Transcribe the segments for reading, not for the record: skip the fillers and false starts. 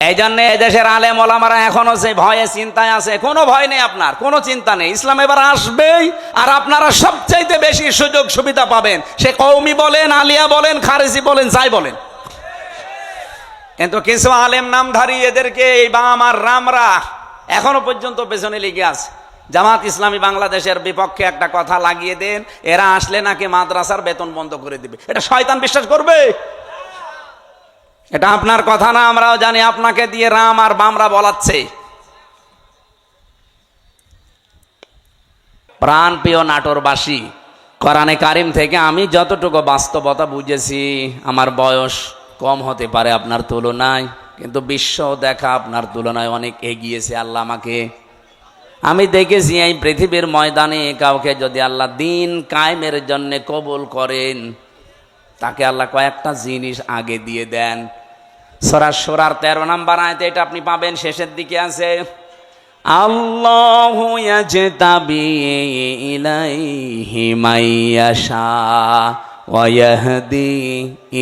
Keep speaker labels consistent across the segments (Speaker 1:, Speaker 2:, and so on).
Speaker 1: এই জন্য এদেশের আলেম ওলামারা এখনো সেই ভয়ে চিন্তায় আছে। কোনো ভয় নেই, আপনার কোনো চিন্তা নেই। ইসলাম এবার আসবেই, আর আপনারা সবচাইতে বেশি সুযোগ সুবিধা পাবেন, সে কওমি বলেন, আলিয়া বলেন, খারেজি বলেন, যাই বলেন। কিন্তু কিছু আলেম নামধারী এদেরকে এই বাম আর রামরা এখনো পর্যন্ত পেছনে লেগে আছে। জামাত ইসলামী বাংলাদেশের বিপক্ষে একটা কথা লাগিয়ে দেন, এরা আসলে নাকি মাদ্রাসার বেতন বন্ধ করে দিবে। এটা শয়তান বিশ্বাস করবে? এটা আপনার কথা না, আমরাও জানি। আপনাকে দিয়ে রাম আর বামরা বলাচ্ছে। প্রাণ প্রিয় নাটোরবাসী, কোরআনে কারিম থেকে আমি যতটুকু বাস্তবতা বুঝেছি, আমার বয়স কম হতে পারে আপনার তুলনায়, কিন্তু বিশ্ব দেখা আপনার তুলনায় অনেক এগিয়েছে। আল্লাহ আমাকে, আমি দেখেছি এই পৃথিবীর ময়দানে কাউকে যদি আল্লাহ দিন কায়েমের জন্য কবুল করেন, তাকে আল্লাহ কয়েকটা জিনিস আগে দিয়ে দেন। সূরা শুরার 13 নম্বর আয়াতে এটা আপনি পাবেন, শেষের দিকে আছে, আল্লাহু ইয়াজতাবি ইলাইহি মাইয়াশা ওয়া ইয়াহদি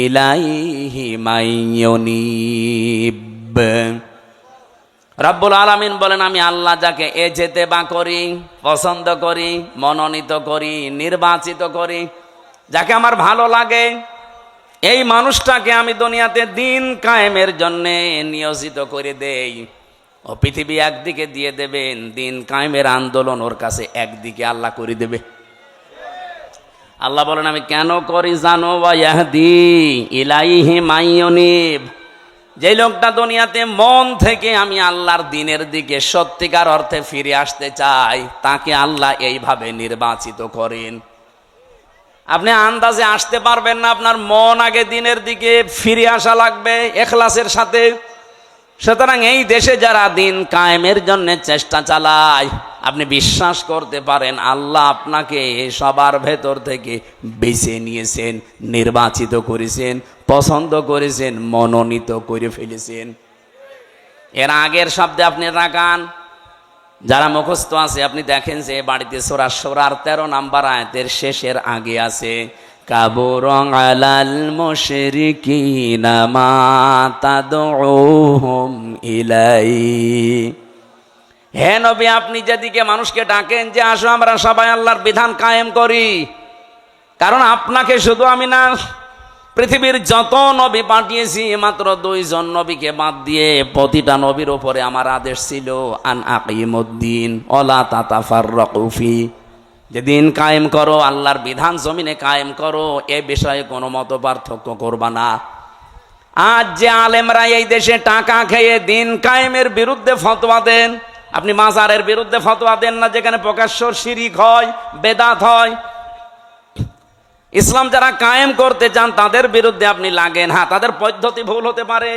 Speaker 1: ইলাইহি মাইয়ুনিব। রব্বুল আলামিন বলেন, আমি আল্লাহ যাকে এজেতেবা করি, পছন্দ করি, মনোনীত করি, নির্বাচিত করি, যাকে আমার ভালো লাগে, এই মানুষটাকে আমি দুনিয়াতে দিন কায়েমের জন্যে নিয়োজিত করে দেই। ও পৃথিবী একদিকে দিয়ে দেবেন, দিন কায়েমের আন্দোলন ওর কাছে একদিকে আল্লাহ করে দেবে। আল্লাহ বলেন, আমি কেন করি জানো? ওয়া ইয়াহদি ইলাইহি মাইয়ুনিব। যে লোকটা দুনিয়াতে মন থেকে আমি আল্লাহর দিনের দিকে সত্যিকার অর্থে ফিরে আসতে চাই, তাকে আল্লাহ এইভাবে নির্বাচিত করেন। আপনি আন্দাজে আসতে পারবেন না, আপনার মন আগে দিনের দিকে ফিরে আসা লাগবে ইখলাসের সাথে। সুতরাং এই দেশে যারা দিন কায়েমের জন্য চেষ্টা চালায়, আপনি বিশ্বাস করতে পারেন আল্লাহ আপনাকে সবার ভেতর থেকে বেছে নিয়েছেন, নির্বাচিত করেছেন, পছন্দ করেছেন, মনোনীত করে ফেলেছেন। এর আগের শব্দে আপনি তাকান, যারা মুখস্থ আছে আপনি দেখেন যে বাড়িতে সূরা শুরার 13 নম্বর আয়াতের শেষের আগে আছে, কাবুরা আলাল মুশরিকিনা মা তাদউহুম ইলাই। হে নবী, আপনি যেদিকে মানুষকে ডাকেন যে আসো আমরা সবাই আল্লাহর বিধান কায়েম করি, কারণ আপনাকে শুধু আমি না, পৃথিবীর যত নবী পাঠিয়েছি মাত্র 2 জন নবীকে বাদ দিয়ে প্রতিটা নবীর উপরে আমার আদেশ ছিল, আন আকিমুদ্দিন ওয়ালা তাতাফাররাকু ফি, যে দিন কায়েম করো, আল্লাহর বিধান জমিনে কায়েম করো, এ বিষয়ে কোনো মত পার্থক্য করবা না। আজ যে আলেমরা এই দেশে টাকা খেয়ে দিন কায়েমের বিরুদ্ধে ফতোয়া দেন, আপনি মাজারের বিরুদ্ধে ফতোয়া দেন না, যেখানে প্রকাশ্য শিরক হয়, বেদাত হয়। ইসলাম যারা কায়েম করতে চান তাদের বিরুদ্ধে আপনি লাগেন। হ্যাঁ, তাদের পদ্ধতি ভুল হতে পারে,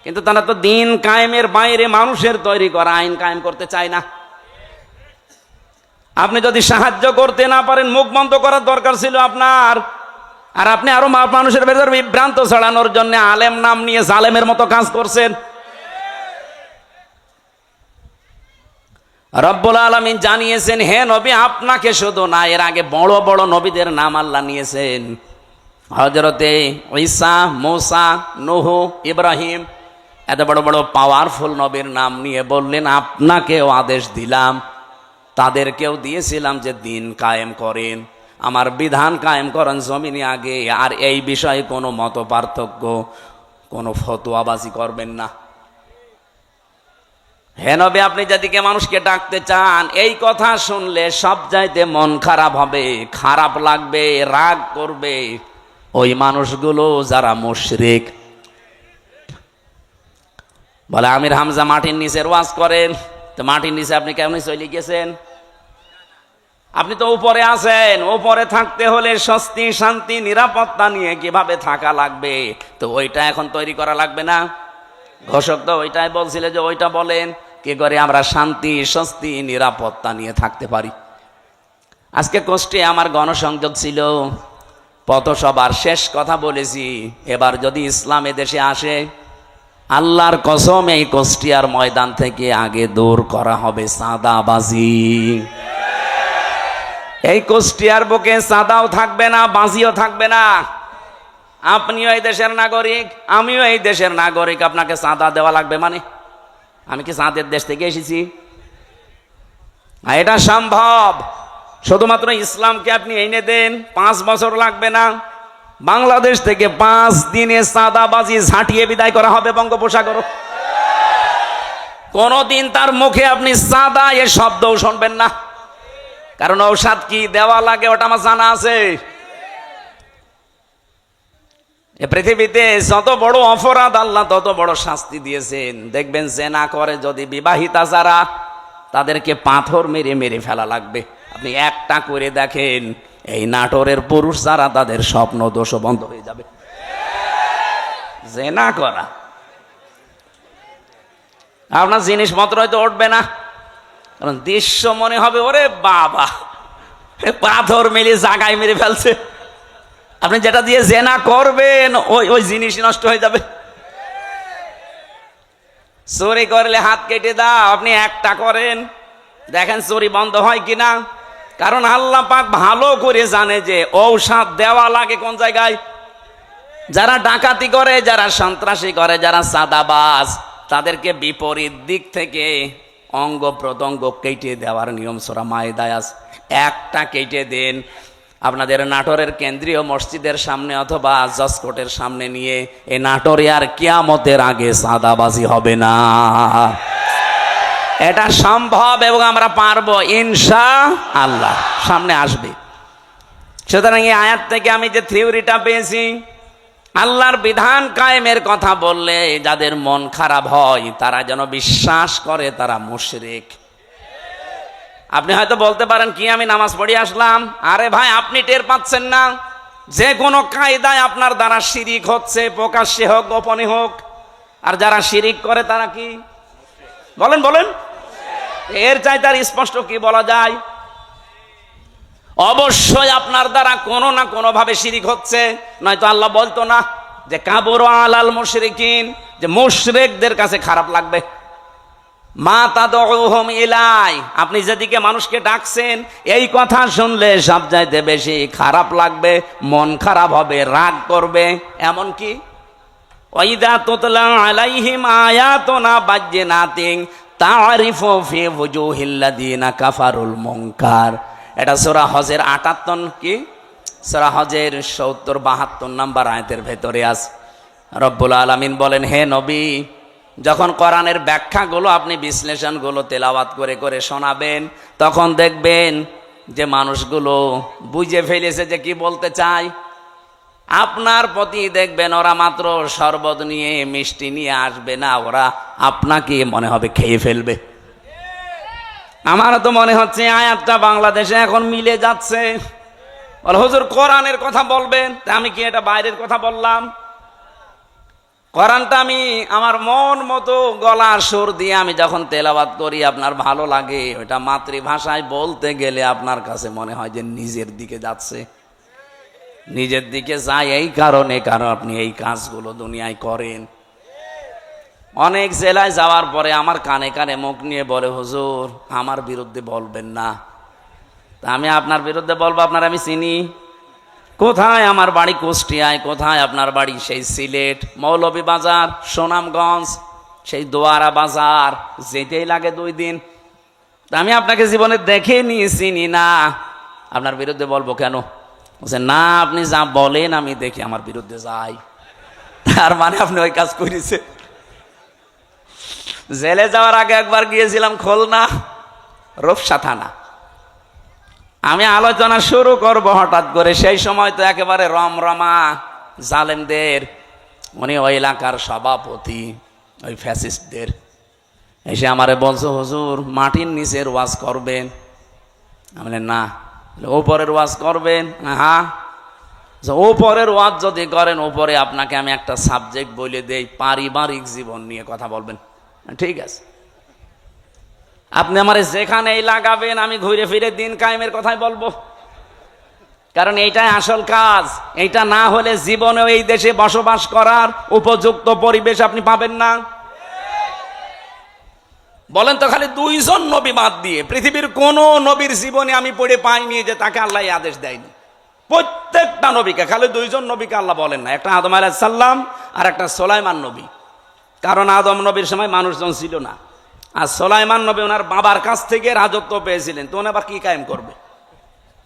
Speaker 1: কিন্তু তারা তো দিন কায়েমের বাইরে মানুষের তৈরি করা আইন কায়েম করতে চায় না। আপনি যদি সাহায্য করতে না পারেন, মুখ বন্ধ করার দরকার ছিল আপনার। আর আপনি আরো মানুষের ভেতর বিভ্রান্ত ছড়ানোর জন্য আলেম নাম নিয়ে জালেমের মতো কাজ করছেন। রব্বুল আলামিন জানিয়েছেন, হে নবী, আপনাকে শুধু না, এর আগে বড় বড় নবীদের নাম আল্লাহ নিয়েছেন। হযরতে ঈসা, মূসা, নূহ, ইব্রাহিম, এত বড় বড় পাওয়ারফুল নবীর নাম নিয়ে বললেন আপনাকেও আদেশ দিলাম, তাদেরকেও দিয়েছিলাম যে দিন কায়েম করেন, আমার বিধান কায়েম করেন জমিনে আগে। আর এই বিষয়ে কোনো মত পার্থক্য, কোনো ফতোয়াবাজি করবেন না। হে নবী, আপনি যেদিকে মানুষকে ডাকতে চান, এই কথা শুনলে সব চাইতে মন খারাপ হবে, খারাপ লাগবে, রাগ করবে ওই মানুষগুলো যারা মুশরিক। বলে আমির হামজা মাটির নিচের ওয়াজ করেন, তো মাটির নিচে আপনি কেমন চলে গেছেন? আপনি তো উপরে আছেন, উপরে থাকতে হলে স্বস্তি, শান্তি, নিরাপত্তা নিয়ে কিভাবে থাকা লাগবে, তো ওইটা এখন তৈরি করা লাগবে না? ঘোষক তো ওইটাই বলছিল যে ওইটা বলেন, কি করে আমরা শান্তি, স্বস্তি, নিরাপত্তা নিয়ে থাকতে পারি। আজকে কষ্টে আমার গণসংযোগ ছিল, পথসভার শেষ কথা বলেছি, এবার যদি ইসলাম এদেশে আসে, আল্লাহর কসম এই কুষ্টিয়ার ময়দান থেকে আগে দূর করা হবে চাঁদাবাজি। এই কুষ্টিয়ার বুকে চাঁদাও থাকবে না, বাজিও থাকবে না। আপনিও এই দেশের নাগরিক, আমিও এই দেশের নাগরিক, আপনাকে চাঁদা দেওয়া লাগবে মানে? আমি কি চাঁদের দেশ থেকে এসেছি? এটা সম্ভব। শুধুমাত্র ইসলামকে আপনি এনে দেন, 5 বছর লাগবে না। বাংলাদেশ থেকে 5 দিনে চাঁদাবাজি ঝাঁটিয়ে বিদায় করা হবে বঙ্গোপসাগর। কোনদিন তার মুখে আপনি চাঁদা এ শব্দও শুনবেন না। কারণ ঔষধ কি দেওয়া লাগে ওটা আমার জানা আছে। এ পৃথিবীতে যত বড় অপরাধ আল্লাহ তত বড় শাস্তি দিয়েছেন। দেখবেন জেনা করে যদি বিবাহিতা যারা, তাদেরকে পাথর মেরে মেরে ফেলা লাগবে। আপনি একটা করে দেখেন, এই নাটোরের পুরুষ যারা, তাদের স্বপ্ন দোষ বন্ধ হয়ে যাবে। জেনা করা, আপনার জিনিসপত্র হয়তো উঠবে না, কারণ দৃশ্য মনে হবে ওরে বাবা, পাথর মেরে জাগায় মেরে ফেলছে। আপনি যেটা দিয়ে জেনা করবেন ওই জিনিস নষ্ট হয়ে যাবে। চুরি করলে হাত কেটে দাও, আপনি একটা করেন, দেখেন চুরি বন্ধ হয় কিনা। কারণ আল্লাহ পাক ভালো করে জানে যে ঔষধ দেওয়া লাগে কোন জায়গায়। যারা ডাকাতি করে, যারা সন্ত্রাসী করে, যারা চাঁদাবাজ, তাদেরকে বিপরীত দিক থেকে অঙ্গ প্রত্যঙ্গ কেটে দেওয়ার নিয়ম সূরা মায়েদায় আছে। একটা কেটে দেন, আপনাদের নাটোরের কেন্দ্রীয় মসজিদের সামনে অথবা জজকোর্টের সামনে নিয়ে, এই নাটোরে আর কিয়ামতের আগে চাঁদাবাজি হবে না। এটা সম্ভব এবং আমরা পারবো ইনশাআল্লাহ, সামনে আসবে। সুতরাং এই আয়াত থেকে আমি যে থিওরিটা পেয়েছি, আল্লাহর বিধান কায়েমের কথা বললে যাদের মন খারাপ হয় তারা যেন বিশ্বাস করে তারা মুশরিক। আপনি হয়তো বলতে পারেন কি আমি নামাজ পড়ে আসলাম। আরে ভাই, আপনি টের পাচ্ছেন না যে কোনো কায়দায় আপনার দ্বারা শিরিক হচ্ছে, প্রকাশ্যে হোক গোপনে হোক। আর যারা শিরিক করে তারা কি বলেন বলেন, এর চাইতে আর স্পষ্ট কি বলা যায়? অবশ্যই আপনার দ্বারা কোনো না কোনো ভাবে শিরিক হচ্ছে, নয়তো আল্লাহ বলতো না যে কাবুরা আলাল মুশরিকিন, যে মুশরিকদের কাছে খারাপ লাগবে। মা তাদউহুম ইলাই, আপনি যেদিকে মানুষকে ডাকছেন এই কথা শুনলে সবচাইতে বেশি খারাপ লাগবে, মন খারাপ হবে, রাগ করবে। এমন কি ওয়াইদা তুতলা আলাইহিম আয়াতুনা বাজ্জিনাতিন তারিফু ফি ওয়ুহিল্লাযিনা কাফারুল মুনকার। এটা সূরা হজের 58 কি সূরা হজের 70-72 নাম্বার আয়াতের ভেতরে আছে। রব্বুল আলামিন বলেন, হে নবী, যখন কোরআনের ব্যাখ্যাগুলো আপনি বিশ্লেষণগুলো তেলাওয়াত করে করে শোনাবেন, তখন দেখবেন যে মানুষগুলো বুঝে ফেলেছে যে কি বলতে চায়। আপনার প্রতি দেখবেন ওরা মাত্র শরবত নিয়ে মিষ্টি নিয়ে আসবে না, ওরা আপনাকে মনে হবে খেয়ে ফেলবে। আমারও তো মনে হচ্ছে আয়াতটা বাংলাদেশে এখন মিলে যাচ্ছে। বলে হুজুর কোরআনের কথা বলবেন, তা আমি কি এটা বাইরের কথা বললাম? কোরআনটা আমি আমার মন মতো গলার সুর দিয়ে আমি যখন তেলাওয়াত করি, আপনার ভালো লাগে। ওটা মাতৃভাষায় বলতে গেলে আপনার কাছে মনে হয় যে নিজের দিকে যাচ্ছে, নিজের দিকে যায়। এই কারণে, কারণ আপনি এই কাজগুলো দুনিয়ায় করেন। অনেক জেলায় যাওয়ার পরে আমার কানে কানে মুখ নিয়ে বলে, হুজুর আমার বিরুদ্ধে বলবেন না। তা আমি আপনার বিরুদ্ধে বলবো? আপনার আমি চিনি। কোথায় আমার বাড়ি কুষ্টিয়ায়, কোথায় আপনার বাড়ি সেই সিলেট, মৌলভীবাজার, সুনামগঞ্জ, সেই দোয়ারা বাজার, যেতেই লাগে 2 দিন। তা আমি আপনাকে জীবনে দেখে নিয়ে চিনি না, আপনার বিরুদ্ধে বলবো কেন? বলছে না, আপনি যা বলেন আমি দেখি আমার বিরুদ্ধে যাই। তার মানে আপনি ওই কাজ করেছে। জেলে যাওয়ার আগে একবার গিয়েছিলাম খুলনা রূপসা থানা। আমি আলোচনা শুরু করব হঠাৎ করে, সেই সময় তো একেবারে রমরমা জালেমদের, উনি ওই এলাকার সভাপতি, ওই ফ্যাসিস্টদের এসে আমারে বলছো, হুজুর মাটির নিচের ওয়াজ করবেন? আমি বললাম না। ওপরের ওয়াজ করবেন? হ্যাঁ। ওপরের ওয়াজ যদি করেন, ওপরে আপনাকে আমি একটা সাবজেক্ট বলে দেই, পারিবারিক জীবন নিয়ে কথা বলবেন। ঠিক আছে, আপনি আমার যেখানেই লাগাবেন আমি ঘুরে ফিরে দিন কায়েমের কথাই বলবো, কারণ এইটাই আসল কাজ। এইটা না হলে জীবনেও এই দেশে বসবাস করার উপযুক্ত পরিবেশ আপনি পাবেন না। বলেন তো, খালি 2 জন নবী বাদ দিয়ে পৃথিবীর কোন নবীর জীবনে আমি পড়ে পাইনি যে তাকে আল্লাহ আদেশ দেয়নি। প্রত্যেকটা নবীকে, খালি দুইজন নবীকে আল্লাহ বলেন না, একটা আদম আলাইহিস সালাম আর একটা সুলাইমান নবী। কারণ আদম নবীর সময় মানুষজন ছিল না, আর সুলাইমান নবী ওনার বাবার কাছ থেকে রাজত্ব পেয়েছিলেন, তো উনি আবার কি কায়েম করবে?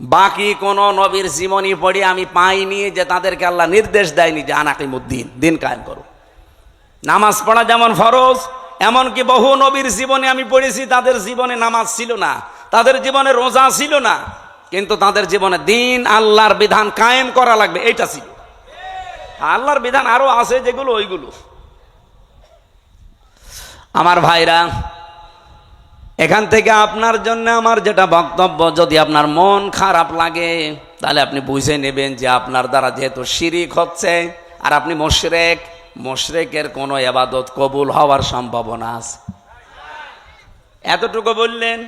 Speaker 1: বাকি কোন নবীর জীবনী পড়ে আমি পাইনি যে তাদেরকে আল্লাহ নির্দেশ দেয়নি যে আনাকিমুদ্দিন, দিন কায়েম করো। নামাজ পড়া যেমন ফরজ, এমনকি বহু নবীর জীবনে আমি পড়েছি তাদের জীবনে নামাজ ছিল না, তাদের জীবনে রোজা ছিল না, কিন্তু তাদের জীবনে দিন আল্লাহর বিধান কায়েম করা লাগবে এইটা ছিল। আল্লাহর বিধান আরো আছে যেগুলো, ওইগুলো। আমার ভাইরা, এখান থেকে আপনার জন্য আমার যেটা বক্তব্য, যদি আপনার মন খারাপ লাগে তাহলে আপনি বুঝে নেবেন যে আপনার দ্বারা যেহেতু শিরিক হচ্ছে আর আপনি মুশরিক, মুশরিকের কোনো ইবাদত কবুল হওয়ার সম্ভাবনা আছে। এতটুকু বললেন।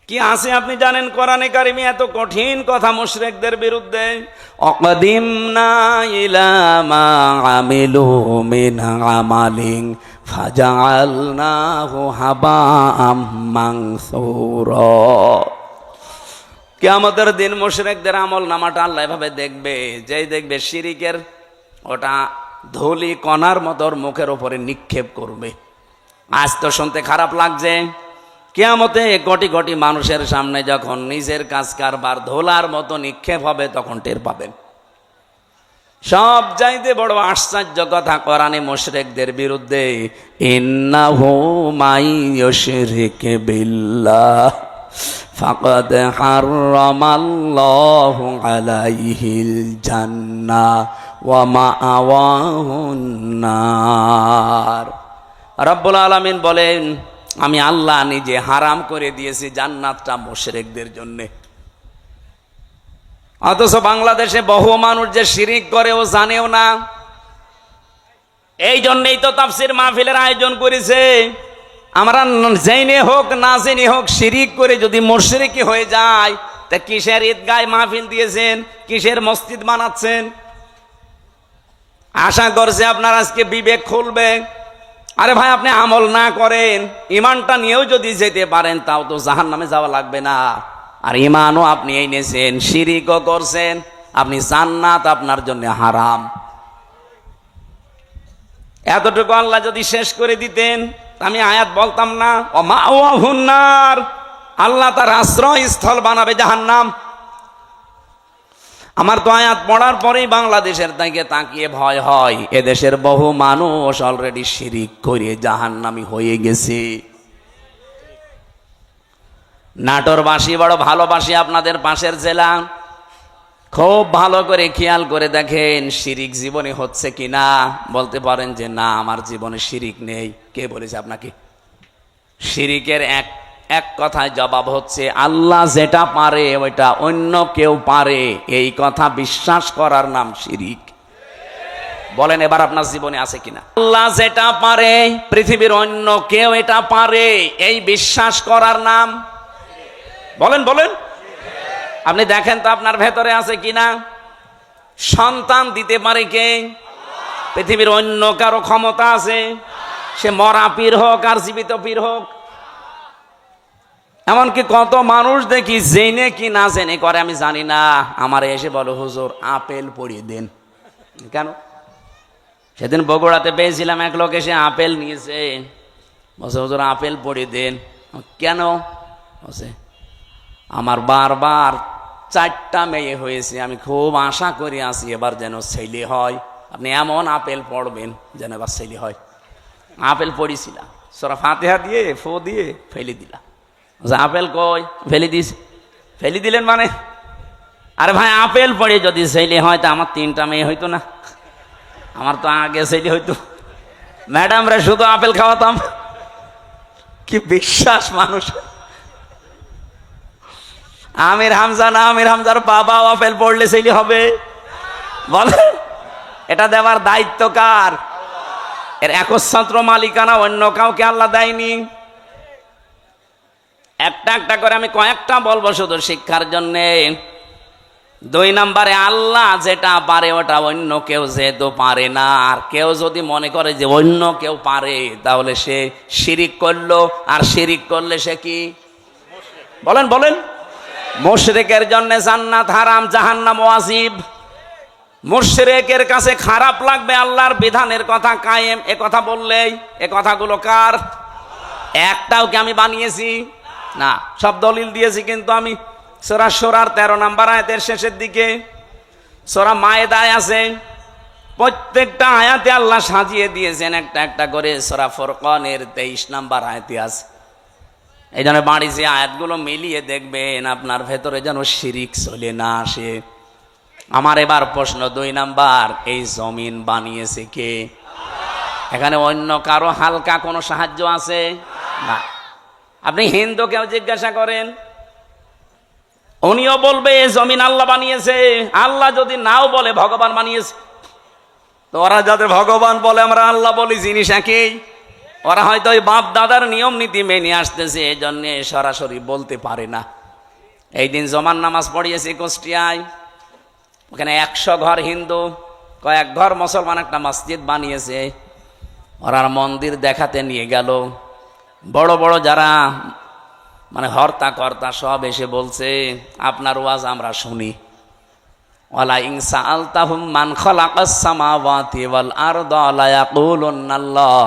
Speaker 1: কি আছে আপনি জানেন কোরআনে কারিমে এত কঠিন কথা মুশরিকদের বিরুদ্ধে? অকদিমনা ইলা মা আমিলু মিন আমালিন ফাজআলনাহু হাবাআম মানসুরা। কিয়ামতের দিন মুশরিকদের আমল নামাটা আল্লাহ এভাবে দেখবে, যেই দেখবে শিরিকের, ওটা ধুলি কণার মতো মুখের উপরে নিক্ষেপ করবে। আজ তো শুনতে খারাপ লাগছে, কিয়ামতে কোটি কোটি মানুষের সামনে যখন নিজের কাজ কারবার ধোলার মতো নিক্ষেপ হবে তখন টের পাবেন। সব চাইতে বড় আশ্চর্য কথা কোরআনে মুশরিকদের বিরুদ্ধে, ইন্নাহু মাই ইউশরিক বিল্লাহ ফাকাদ হারামাল্লাহু আলাইহিল জান্নাহ ওয়া মাআওয়াহুন নার। রব্বুল আলামিন বলেন, আমি আল্লাহ নিজে হারাম করে দিয়েছি জান্নাতটা মুশরিকদের জন্য। অথচ বাংলাদেশে বহু মানুষ যে শিরিক করে ও জানেও না। এই জন্যই তো তাফসীর মাহফিলের আয়োজন করেছে। আমরা জেনে হোক না জেনে হোক শিরিক করে যদি মুশরিকি হয়ে যায়, তা কিসের ঈদগায় মাহফিল দিয়েছেন, কিসের মসজিদ বানাচ্ছেন? আশা করছে আপনার আজকে বিবেক খুলবে। আরে ভাই, আপনি আমল না করেন, ইমানটা নিয়েও যদি যেতে পারেন তাও তো জাহান্নামে যাওয়া লাগবে না। আর ইমানও আপনি এনেছেন, শিরিকও করছেন, আপনি জান্নাত আপনার জন্য হারাম। এতটুকু আল্লাহ যদি শেষ করে দিতেন আমি আয়াত বলতাম না, ও মাওয়াহুন নার, আল্লাহ তার আশ্রয়স্থল বানাবে জাহান্নাম। আমার তো আয়াত পড়ার পরেই বাংলাদেশের দিকে তাকিয়ে ভয় হয়, এদেশের বহু মানুষ অলরেডি শিরিক করে জাহান্নামী হয়ে গেছে। নাটোরবাসী বড় ভালোবাসি আপনাদের পাশের জেলা, খুব ভালো করে খেয়াল করে দেখেন শিরিক জীবনে হচ্ছে কিনা। বলতে পারেন যে না, আমার জীবনে শিরিক নেই। কে বলেছে আপনাকে? শিরিকের এক কথায় জবাব হচ্ছে, আল্লাহ যেটা পারে ওইটা অন্য কেউ পারে, এই কথা বিশ্বাস করার নাম শিরিক। বলেন এবার আপনার জীবনে আছে কিনা? আল্লাহ যেটা পারে পৃথিবীর অন্য কেউ এটা পারে, এই বিশ্বাস করার নাম, বলেন বলেন। আপনি দেখেন তো আপনার ভেতরে আছে কিনা? সন্তান দিতে পারে কে? পৃথিবীর অন্য কারো ক্ষমতা আছে? সে মরা পীর হোক আর জীবিত পীর হোক। এমনকি কত মানুষ দেখি জেনে কি না জেনে করে আমি জানি না, আমার এসে বলো হুজুর আপেল পড়িয়ে দেন। কেন? সেদিন বগুড়াতে পেয়েছিলাম, এক লোক এসে আপেল নিয়েছে, বলছে হুজুর আপেল পড়িয়ে দেন। কেন? বলছে আমার বারবার 4টা মেয়ে হয়েছে, আমি খুব আশা করে আসি এবার যেন ছেলে হয়। আপনি এমন আপেল পড়বেন যেন এবার ছেলে হয়। আপেল পড়িছিলাম, সূরা ফাতিহা দিয়ে ফু দিয়ে ফেলে দিলাম। আপেল কই? ফেলে দিস। ফেলে দিলেন মানে? আরে ভাই, আপেল পড়ে যদি ছেলে হয় তা আমার 3টা মেয়ে হইতো না? আমার তো আগে ছেলে হইতো। ম্যাডামরা শুধু আপেল খাওয়াতাম। কি বিশ্বাস মানুষ! আমির হামজা না, আমির হামজার বাবা আপেল পড়লে ছেলে হবে? বলে এটা দেওয়ার দায়িত্ব কার? এর একচ্ছত্র মালিকানা অন্য কাউকে আল্লাহ দেয়নি। একটা একটা করে আমি কয়েকটা বলবো শুধু শিক্ষার জন্যে। 2 নম্বরে, আল্লাহ যেটা পারে ওটা অন্য কেউ যেহেতু পারে না। আর কেউ যদি মনে করে যে অন্য কেউ পারে, তাহলে সে শিরিক করলো। আর শিরিক করলে সে কি? বলেন বলেন। মুশরিকের জন্য জান্নাত হারাম, জাহান্নাম ওয়াজিব। মুশরিকের কাছে খারাপ লাগবে আল্লাহর বিধানের কথা কায়েম এ কথা বললেই। এ কথাগুলো কার? একটাও কি আমি বানিয়েছি? না, সব দলিল দিয়েছি। কিন্তু আমি সূরা শূরার 13 নম্বর আয়াতের শেষের দিকে, সূরা মায়েদায় আছে, প্রত্যেকটা আয়াতে আল্লাহ সাজিয়ে দিয়েছেন একটা একটা করে। সূরা ফুরকানের 23 নম্বর আয়াতে আছে। এই জন্য বাড়ি যে আয়াতগুলো মিলিয়ে দেখবেন আপনার ভেতরে যেন শিরিক চলে না আসে। আমার এবার প্রশ্ন 2 নাম্বার, এই জমিন বানিয়েছে কে? এখানে অন্য কারো হালকা কোনো সাহায্য আছে না। আপনি হিন্দুকেও জিজ্ঞাসা করেন, উনিও বলবে এই জমিন আল্লাহ বানিয়েছে। আল্লাহ যদি নাও বলে ভগবান বানিয়েছে, তো ওরা যাদের ভগবান বলে আমরা আল্লাহ বলি, জিনিস একই। ওরা হয়তো ওই বাপ দাদার নিয়ম নীতি মেনে আসতেছে, এই জন্য সরাসরি বলতে পারে না। এই দিন জমান নামাজ পড়িয়েছি কুষ্টিয়ায়, ওখানে 100 ঘর হিন্দু, কয়েক ঘর মুসলমান একটা মসজিদ বানিয়েছে। ওরা মন্দির দেখাতে নিয়ে গেল। বড় বড় যারা মানে হর্তা কর্তা সব এসে বলছে, আপনার ওয়াজ আমরা শুনি। ওয়ালা ইন সাআলতাহুম মান খালাকাস সামাওয়াতি ওয়াল আরদা লা ইয়াকুলুনাল্লাহ।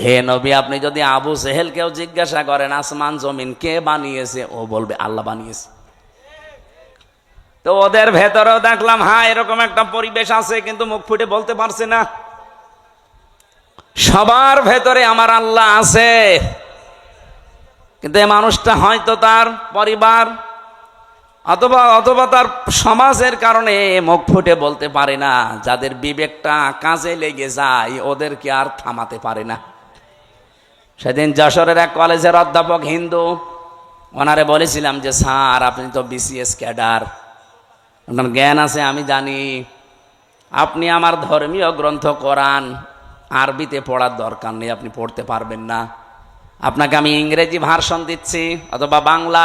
Speaker 1: হে নবী, আপনি যদি আবু জেহেলকেও জিজ্ঞাসা করেন আসমান জমিন কে বানিয়েছে, ও বলবে আল্লাহ বানিয়েছে। তো ওদের ভেতরেও দেখলাম হ্যাঁ এরকম একটা পরিবেশ আছে, কিন্তু মুখ ফুটে বলতে পারছে না। সবার ভেতরে আমার আল্লাহ আছে, কিন্তু এই মানুষটা হয়তো তার পরিবার অথবা তার সমাজের কারণে মুখ ফুটে বলতে পারে না। যাদের বিবেকটা কাজে লেগে যায় ওদেরকে আর থামাতে পারে না। সেদিন যশোরের এক কলেজের অধ্যাপক হিন্দু, ওনারে বলেছিলাম যে স্যার আপনি তো বিসিএস ক্যাডার, আপনার জ্ঞান আছে আমি জানি, আপনি আমার ধর্মীয় গ্রন্থ কোরআন আরবিতে পড়ার দরকার নেই, আপনি পড়তে পারবেন না। আপনাকে আমি ইংরেজি ভার্সন দিচ্ছি অথবা বাংলা,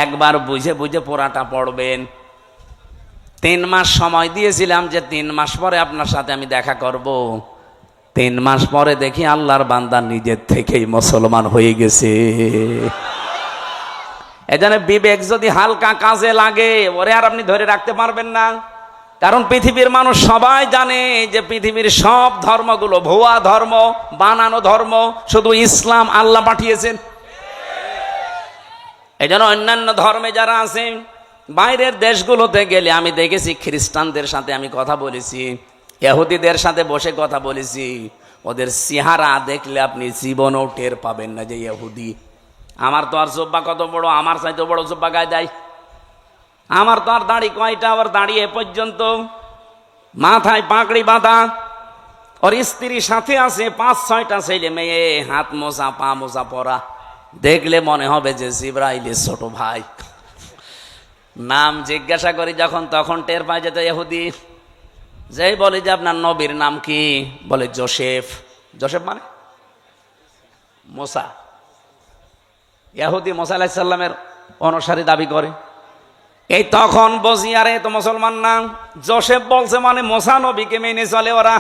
Speaker 1: একবার বুঝে বুঝে পড়াটা পড়বেন। 3 মাস সময় দিয়েছিলাম যে 3 মাস পরে আপনার সাথে আমি দেখা করব। 3 মাস পরে দেখি আল্লাহর বান্দা নিজের থেকেই মুসলমান হয়ে গেছে। এজন্য বিবেক যদি হালকা কাজে লাগে ওরে আর আপনি ধরে রাখতে পারবেন না। কারণ পৃথিবীর মানুষ সবাই জানে যে পৃথিবীর সব ধর্মগুলো ভুয়া ধর্ম, বানানো ধর্ম, শুধু ইসলাম আল্লাহ পাঠিয়েছেন। এই জন্য অন্যান্য ধর্মে যারা আছেন বাইরের দেশগুলোতে গেলে আমি দেখেছি, খ্রিস্টানদের সাথে আমি কথা বলেছি, ইহুদিদের সাথে বসে কথা বলেছি, ওদের চেহারা দেখলে আপনি জীবনও টের পাবেন না যে ইহুদি। আমার তো আর জুব্বা কত বড়, আমার চাইতে বড় জুব্বা গায়ে দেয়। আমার তো আর দাড়ি কয়টা, আবার দাঁড়িয়ে পর্যন্ত, মাথায় পাগড়ি বাঁধা, ওর স্ত্রী সাথে আছে 5-6টা ছেলে মেয়ে, হাত মোজা পা মোজা পরা, দেখলে মনে হবে যে জিবরাইলের ছোট ভাই। নাম জিজ্ঞাসা করি যখন, তখন টের পাই যেত ইহুদি। যেই বলি যে আপনার নবীর নাম কি, বলে জোসেফ। জোসেফ মানে মোসা। ইহুদি মোসা আলাইহিস সালামের অনুসারী দাবি করে। এই তখন বুঝি আরে তো মুসলমান না, জোসেফ বলছে মানে মোসা নবীকে মেনে চলে ওরা,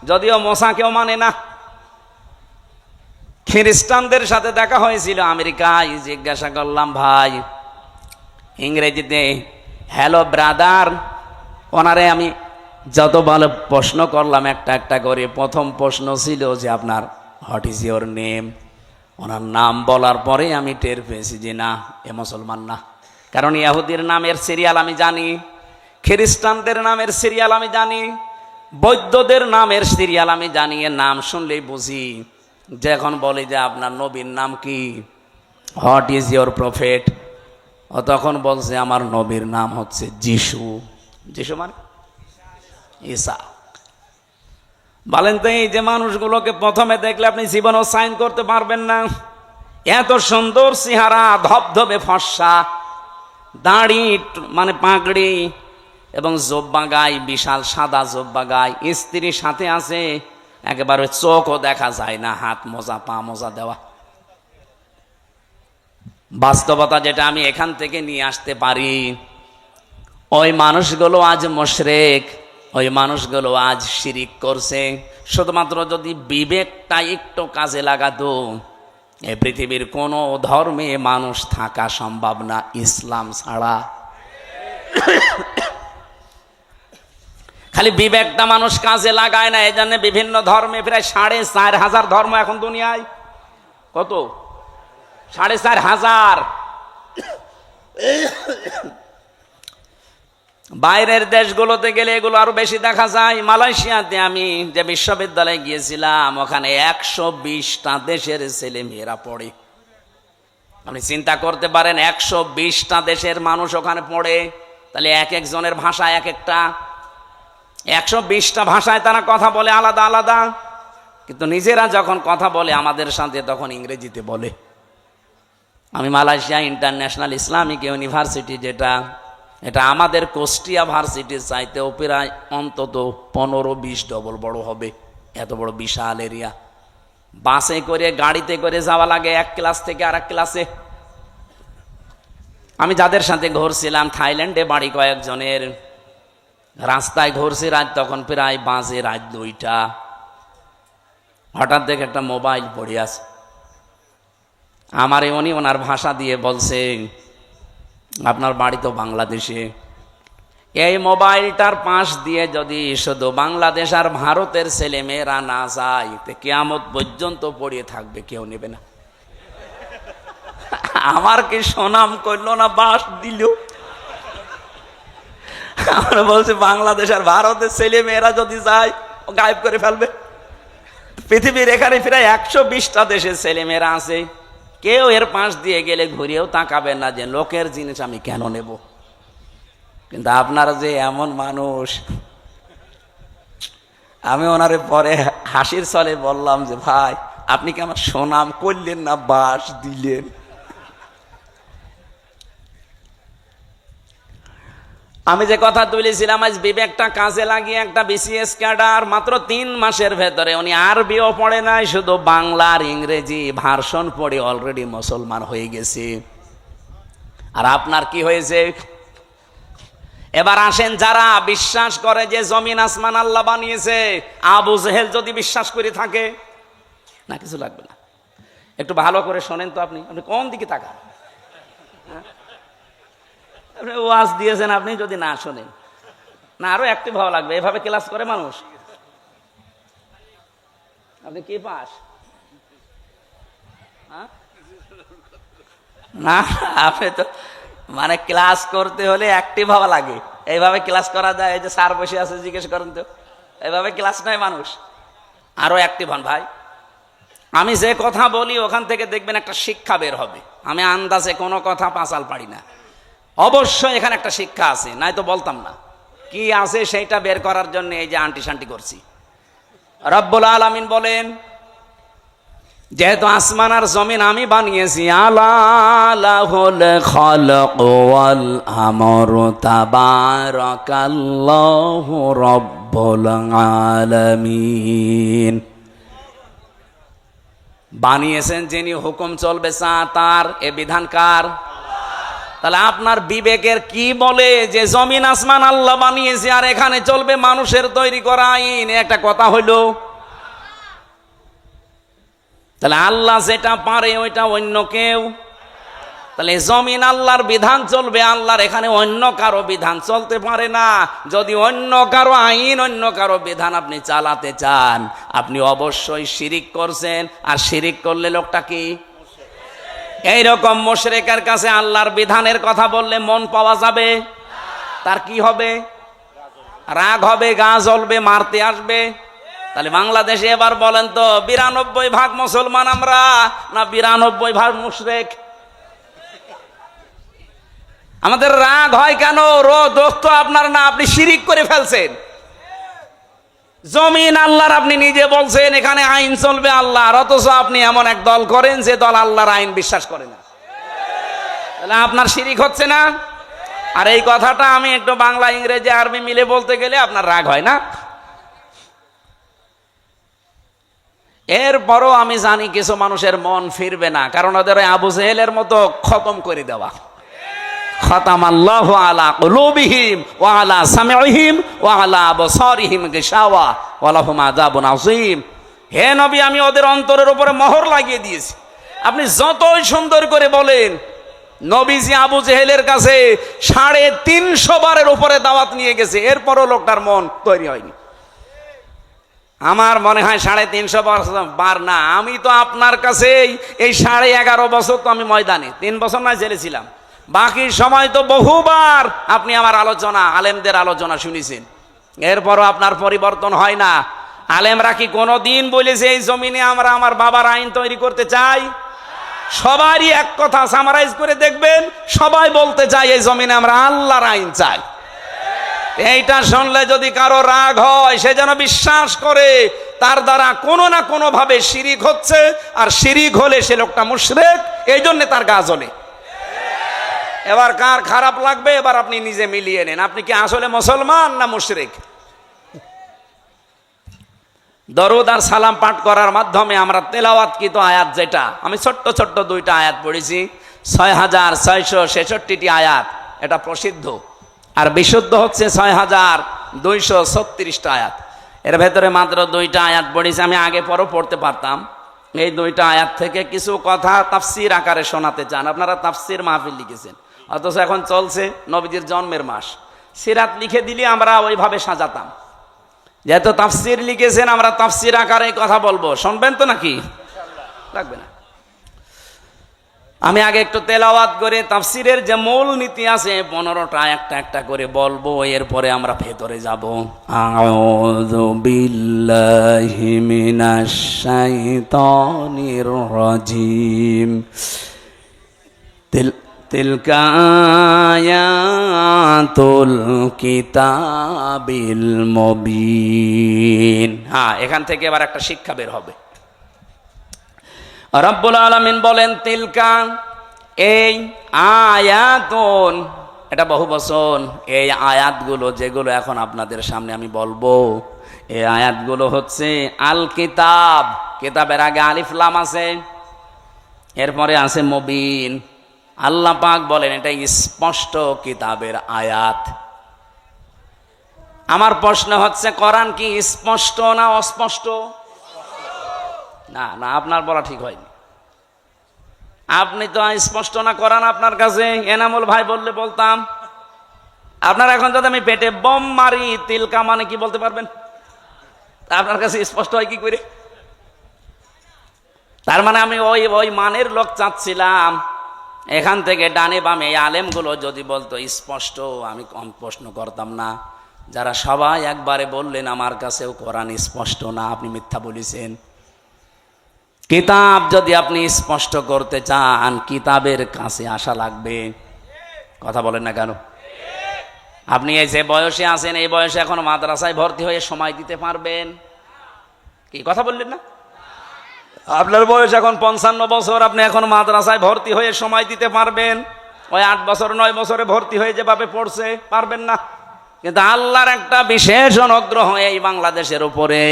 Speaker 1: যদিও মোসা কেউ মানে না। খ্রিস্টানদের সাথে দেখা হয়েছিল আমেরিকায়, জিজ্ঞাসা করলাম ভাই ইংরেজিতে হ্যালো ব্রাদার, ওনারে আমি যত ভালো প্রশ্ন করলাম একটা একটা করে। প্রথম প্রশ্ন ছিল যে আপনার হোয়াট ইজ ইয়োর নেম। ওনার নাম বলার পরে আমি টের পেয়েছি যে না, এ মুসলমান না। কারণ ইহুদির নামের সিরিয়াল আমি জানি, খ্রিস্টানদের নামের সিরিয়াল আমি জানি, বৌদ্ধদের নামের সিরিয়াল আমি জানি। এর নাম শুনলেই বুঝি। যখন বলি যে আপনার নবীর নাম কি, হোয়াট ইজ ইয়োর প্রফেট, ও তখন বলছে আমার নবীর নাম হচ্ছে যিশু। যিশু মানে ঈসা। বলেন তো এই যে মানুষগুলোকে প্রথমে দেখলে আপনি জীবনেও সাইন করতে পারবেন না। এত সুন্দর চেহারা, ধবধবে ফর্সা, দাড়ি মানে পাগড়ি এবং জব্বা গায়ে, বিশাল সাদা জব্বা গায়ে, স্ত্রীর সাথে আছে, একেবারে চোখও দেখা যায় না, হাত মোজা পা মোজা দেওয়া। বাস্তবতা যেটা আমি এখান থেকে নিয়ে আসতে পারি, ওই মানুষগুলো আজ মুশরিক, ওই মানুষগুলো আজ শিরিক করছে। শুধুমাত্র যদি বিবেকটা একটু কাজে লাগাতো এই পৃথিবীর কোনো ধর্মে মানুষ থাকা সম্ভব না ইসলাম ছাড়া। খালি বিবেকটা মানুষ কাজে লাগায় না, এই জন্য বিভিন্ন ধর্মে প্রায় 4,500 ধর্ম এখন দুনিয়ায়। কত? 4,500। বাইরের দেশগুলোতে গেলে এগুলো আরো বেশি দেখা যায়। মালয়েশিয়াতে আমি যে বিশ্ববিদ্যালয়ে গিয়েছিলাম, ওখানে 120টা দেশের ছেলে মেয়েরা পড়ে। আপনি চিন্তা করতে পারেন, 120টা দেশের মানুষ ওখানে পড়ে, তাহলে এক একজনের ভাষা এক একটা। 120টা ভাষায় তারা কথা বলে আলাদা আলাদা, কিন্তু নিজেরা যখন কথা বলে আমাদের সাথে তখন ইংরেজিতে বলে। আমি মালয়েশিয়া ইন্টারন্যাশনাল ইসলামিক ইউনিভার্সিটি, এটা আমাদের কুষ্টিয়া ভার্সিটির চাইতেও প্রায় অন্তত 15-20 ডবল বড় হবে, এত বড় বিশাল এরিয়া। বাসে করে গাড়িতে করে যাওয়া লাগে এক ক্লাস থেকে আর এক ক্লাসে। আমি যাদের সাথে ঘুরছিলাম থাইল্যান্ডে বাড়ি কয়েকজনের, রাস্তায় ঘুরছি রাত তখন প্রায় বাজে রাত 2টা। হঠাৎ দেখে একটা মোবাইল পড়ে আছে, আমারে উনি ওনার ভাষা দিয়ে বলছে, আপনার বাড়ি তো বাংলাদেশে, এই মোবাইলটার পাশ দিয়ে যদি শুধু বাংলাদেশ আর ভারতের ছেলে মেয়েরা না যায়, তো কিয়ামত পর্যন্ত পড়িয়ে থাকবে, কেউ নেবে না। আমার কি সুনাম করলো না, বাস দিল। আমরা বলছি বাংলাদেশ আর ভারতের ছেলে মেয়েরা যদি যায়, ও গায়েব করে ফেলবে। পৃথিবীর এখানে প্রায় 120টা দেশের ছেলে মেয়েরা আছে, কেউ এর পাশ দিয়ে গেলে ঘুরিয়েও তাকাবেন না যে লোকের জিনিস আমি কেন নেব। কিন্তু আপনারা যে এমন মানুষ। আমি ওনারে পরে হাসির ছলে বললাম যে ভাই, আপনি কি আমার সুনাম করলেন না বাস দিলেন? আমি যে কথা তুলেছিলাম, আজ বিবেকটা কাজে লাগিয়ে একটা বিসিএস ক্যাডার মাত্র 3 মাসের ভেতরে, উনি আরবিও পড়ে নাই, শুধু বাংলা আর ইংরেজি ভার্সন পড়ে অলরেডি মুসলমান হয়ে গেছে। আর আপনার কি হয়েছে? এবার আসেন, যারা বিশ্বাস করে যে জমিন আসমান আল্লাহ বানিয়েছে, আবু জেহেল যদি বিশ্বাস করে থাকে, না কিছু লাগবে না, একটু ভালো করে শোনেন তো। আপনি কোন দিকে তাকান? ওয়াজ দিয়েছেন আপনি, যদি না শোনেন না, আরো অ্যাক্টিভ হওয়া লাগবে। এভাবে ক্লাস করে মানুষ? আপনি কি পাস? না, আপনি তো মানে ক্লাস করতে হলে অ্যাক্টিভ হওয়া লাগে। এইভাবে ক্লাস করা যায়? এই যে স্যার বসে আছে, জিজ্ঞেস করেন তো, এইভাবে ক্লাস নয় মানুষ। আরো অ্যাক্টিভ হন ভাই। আমি যে কথা বলি ওখান থেকে দেখবেন একটা শিক্ষা বের হবে। আমি আন্দাজে কোনো কথা পাঁচাল পারি না, অবশ্যই এখানে একটা শিক্ষা আছে, নাই তো বলতাম না। কি আছে সেইটা বের করার জন্য এই যে আন্টি শান্টি করছি। রব্বুল আলামিন বলেন, যেহেতু আসমান আর জমিন আমি বানিয়েছি, আলা লাহুল খালাক ওয়াল আমরু তাবারাকাল্লাহু রব্বুল আলামিন। বানিয়েছেন যিনি, হুকুম চলবে তার, এ বিধান কার? তাহলে আপনার বিবেকের কি বলে যে জমিন আসমান আল্লাহ বানিয়েছে আর এখানে চলবে মানুষের তৈরি করা আইন? একটা কথা হইল। তাহলে আল্লাহ যেটা পারে ওইটা অন্য কেউ, তাহলে জমিন আল্লাহর বিধান চলবে, আল্লাহর এখানে অন্য কারো বিধান চলতে পারে না। যদি অন্য কারো আইন, অন্য কারো বিধান আপনি চালাতে চান, আপনি অবশ্যই শিরিক করছেন। আর শিরিক করলে লোকটা কি? এইরকম মুশরিকের কাছে আল্লাহর বিধানের কথা বললে মন পাওয়া যাবে? তার কি হবে? রাগ হবে, গা জ্বলবে, মারতে আসবে। তাহলে বাংলাদেশে এবার বলেন তো, 92% মুসলমান আমরা না 92% মুশরিক? আমাদের রাগ হয় কেন? দোষ তো আপনার না, আপনি শিরিক করে ফেলছেন। জমিন আল্লাহর, আপনি নিজে বলছেন এখানে আইন চলবে আল্লাহর, অথচ আপনি এমন এক দল করেন যে দল আল্লাহর আইন বিশ্বাস করে না। তাহলে আপনার শিরিক হচ্ছে না? আর এই কথাটা আমি একটু বাংলা ইংরেজি আরবি মিলে বলতে গেলে আপনার রাগ হয় না? এরপরও আমি জানি কিছু মানুষের মন ফিরবে না, কারণ ওদের আবু জেহেলের মতো খতম করে দেওয়া। খাতামাল্লাহু আলা কুলুবিহিম ওয়া আলা সামিইহিম ওয়া আলা আবসারিহিম গিশাওয়া ওয়া লাহুম আযাবুন আযীম। হে নবী, আমি ওদের অন্তরের উপরে মোহর লাগিয়ে দিয়েছি, আপনি যতই সুন্দর করে বলেন, নবীজি আবু জেহেলের কাছে 350 বারের উপরে দাওয়াত নিয়ে গেছে, এরপরও লোকটার মন তৈরি হয়নি। আমার মনে হয় 350 বার না, আমি তো আপনার কাছে এই 11.5 বছর তো আমি ময়দানে, 3 বছর নয় জেলে ছিলাম, বাকি সময় তো বহুবার আপনি আমার আলোচনা, আলেমদের আলোচনা শুনেছেন, এরপরও আপনার পরিবর্তন হয় না। আলেমরা কি কোনো দিন বলেছে এই জমিনে আমরা আমার বাবার আইন তৈরি করতে চাই? সবারই এক কথা, সামারাইজ করে দেখবেন, সবাই বলতে চায় এই জমিনে আমরা আল্লাহর আইন চাই। এইটা শুনলে যদি কারো রাগ হয়, সে যেন বিশ্বাস করে তার দ্বারা কোনো না কোনো ভাবে শিরিক হচ্ছে, আর শিরিক হলে সে লোকটা মুশরিক, এই জন্য তার গা জ্বলে। এবার কার খারাপ লাগবে এবার আপনি নিজে মিলিয়ে নেন, আপনি কি আসলে মুসলমান না মুশরিক? দরুদ আর সালাম পাঠ করার মাধ্যমে আমরা তেলাওয়াতকৃত আয়াত, যেটা আমি ছোট্ট ছোট্ট 2টা আয়াত পড়েছি, 6666টি আয়াত, এটা প্রসিদ্ধ, আর বিশুদ্ধ হচ্ছে 6236টা আয়াত। এর ভেতরে মাত্র 2টা আয়াত পড়েছি, আমি আগে পরও পড়তে পারতাম। এই 2টা আয়াত থেকে কিছু কথা তাফসির আকারে শোনাতে চান। আপনারা তাফসির মাহফিল লিখেছেন, অথচ এখন চলছে নবীজির জন্মের মাস, সিরাত লিখে দিলে আমরা ওইভাবে সাজাতাম। যেহেতু তাফসির লিখেছেন, আমরা তাফসির আকারে কথা বলবো, শুনবেন তো নাকি? লাগবে না। আমি আগে একটু তেলাওয়াত করে তাফসিরের যে মূল নীতি আছে 15টা একটা একটা করে বলবো, এরপরে আমরা ভেতরে যাব। আউযু বিল্লাহি মিনাশ শাইতানির রাজিম। তিলকা আয়াতুল কিতাবিল মুবিন। হ্যাঁ, এখান থেকে এবার একটা শিক্ষা বের হবে। রব্বুল আলামিন বলেন তিলকা, এই আয়াতুন, এটা বহু বচন, এই আয়াতগুলো যেগুলো এখন আপনাদের সামনে আমি বলবো, এই আয়াতগুলো হচ্ছে আল কিতাব, কিতাবের আগে আলিফ লাম আছে, এরপরে আছে মুবিন। আল্লাহ পাক বলেন এটা স্পষ্ট কিতাবের আয়াত। আমার প্রশ্ন হচ্ছে, কোরআন কি স্পষ্ট না অস্পষ্ট? না না, আপনার বলা ঠিক হয়নি। আপনি তো স্পষ্ট না কোরআন আপনার কাছে, এনামুল ভাই বললে বলতাম। আপনার এখন যদি আমি পেটে বোম মারি, তিলকা মানে কি বলতে পারবেন? আপনার কাছে স্পষ্ট হয় কি করে? তার মানে আমি ওই মানের লোক চাচ্ছিলাম। এখান থেকে ডানে বামে এই আলেমগুলো যদি বলতো স্পষ্ট, আমি কম প্রশ্ন করতাম না। যারা সবাই একবারে বললেন আমার কাছেও কোরআন স্পষ্ট না, আপনি মিথ্যা বলেছেন। কিতাব যদি আপনি স্পষ্ট করতে চান, কিতাবের কাছে আসা লাগবে। কথা বলেন না কেন? আপনি এই যে বয়সে আছেন, এই বয়সে এখন মাদ্রাসায় ভর্তি হয়ে সময় দিতে পারবেন? কি কথা বললেন না? আপনার বয়স এখন 55 বছর, আপনি এখন মাদ্রাসায় ভর্তি হয়ে সময় দিতে পারবেন? ওই 8 বছর 9 বছরে ভর্তি হয়ে যেভাবে পড়ছে, পারবেন না। কিন্তু আল্লাহর একটা বিশেষ অনুগ্রহ এই বাংলাদেশের উপরে,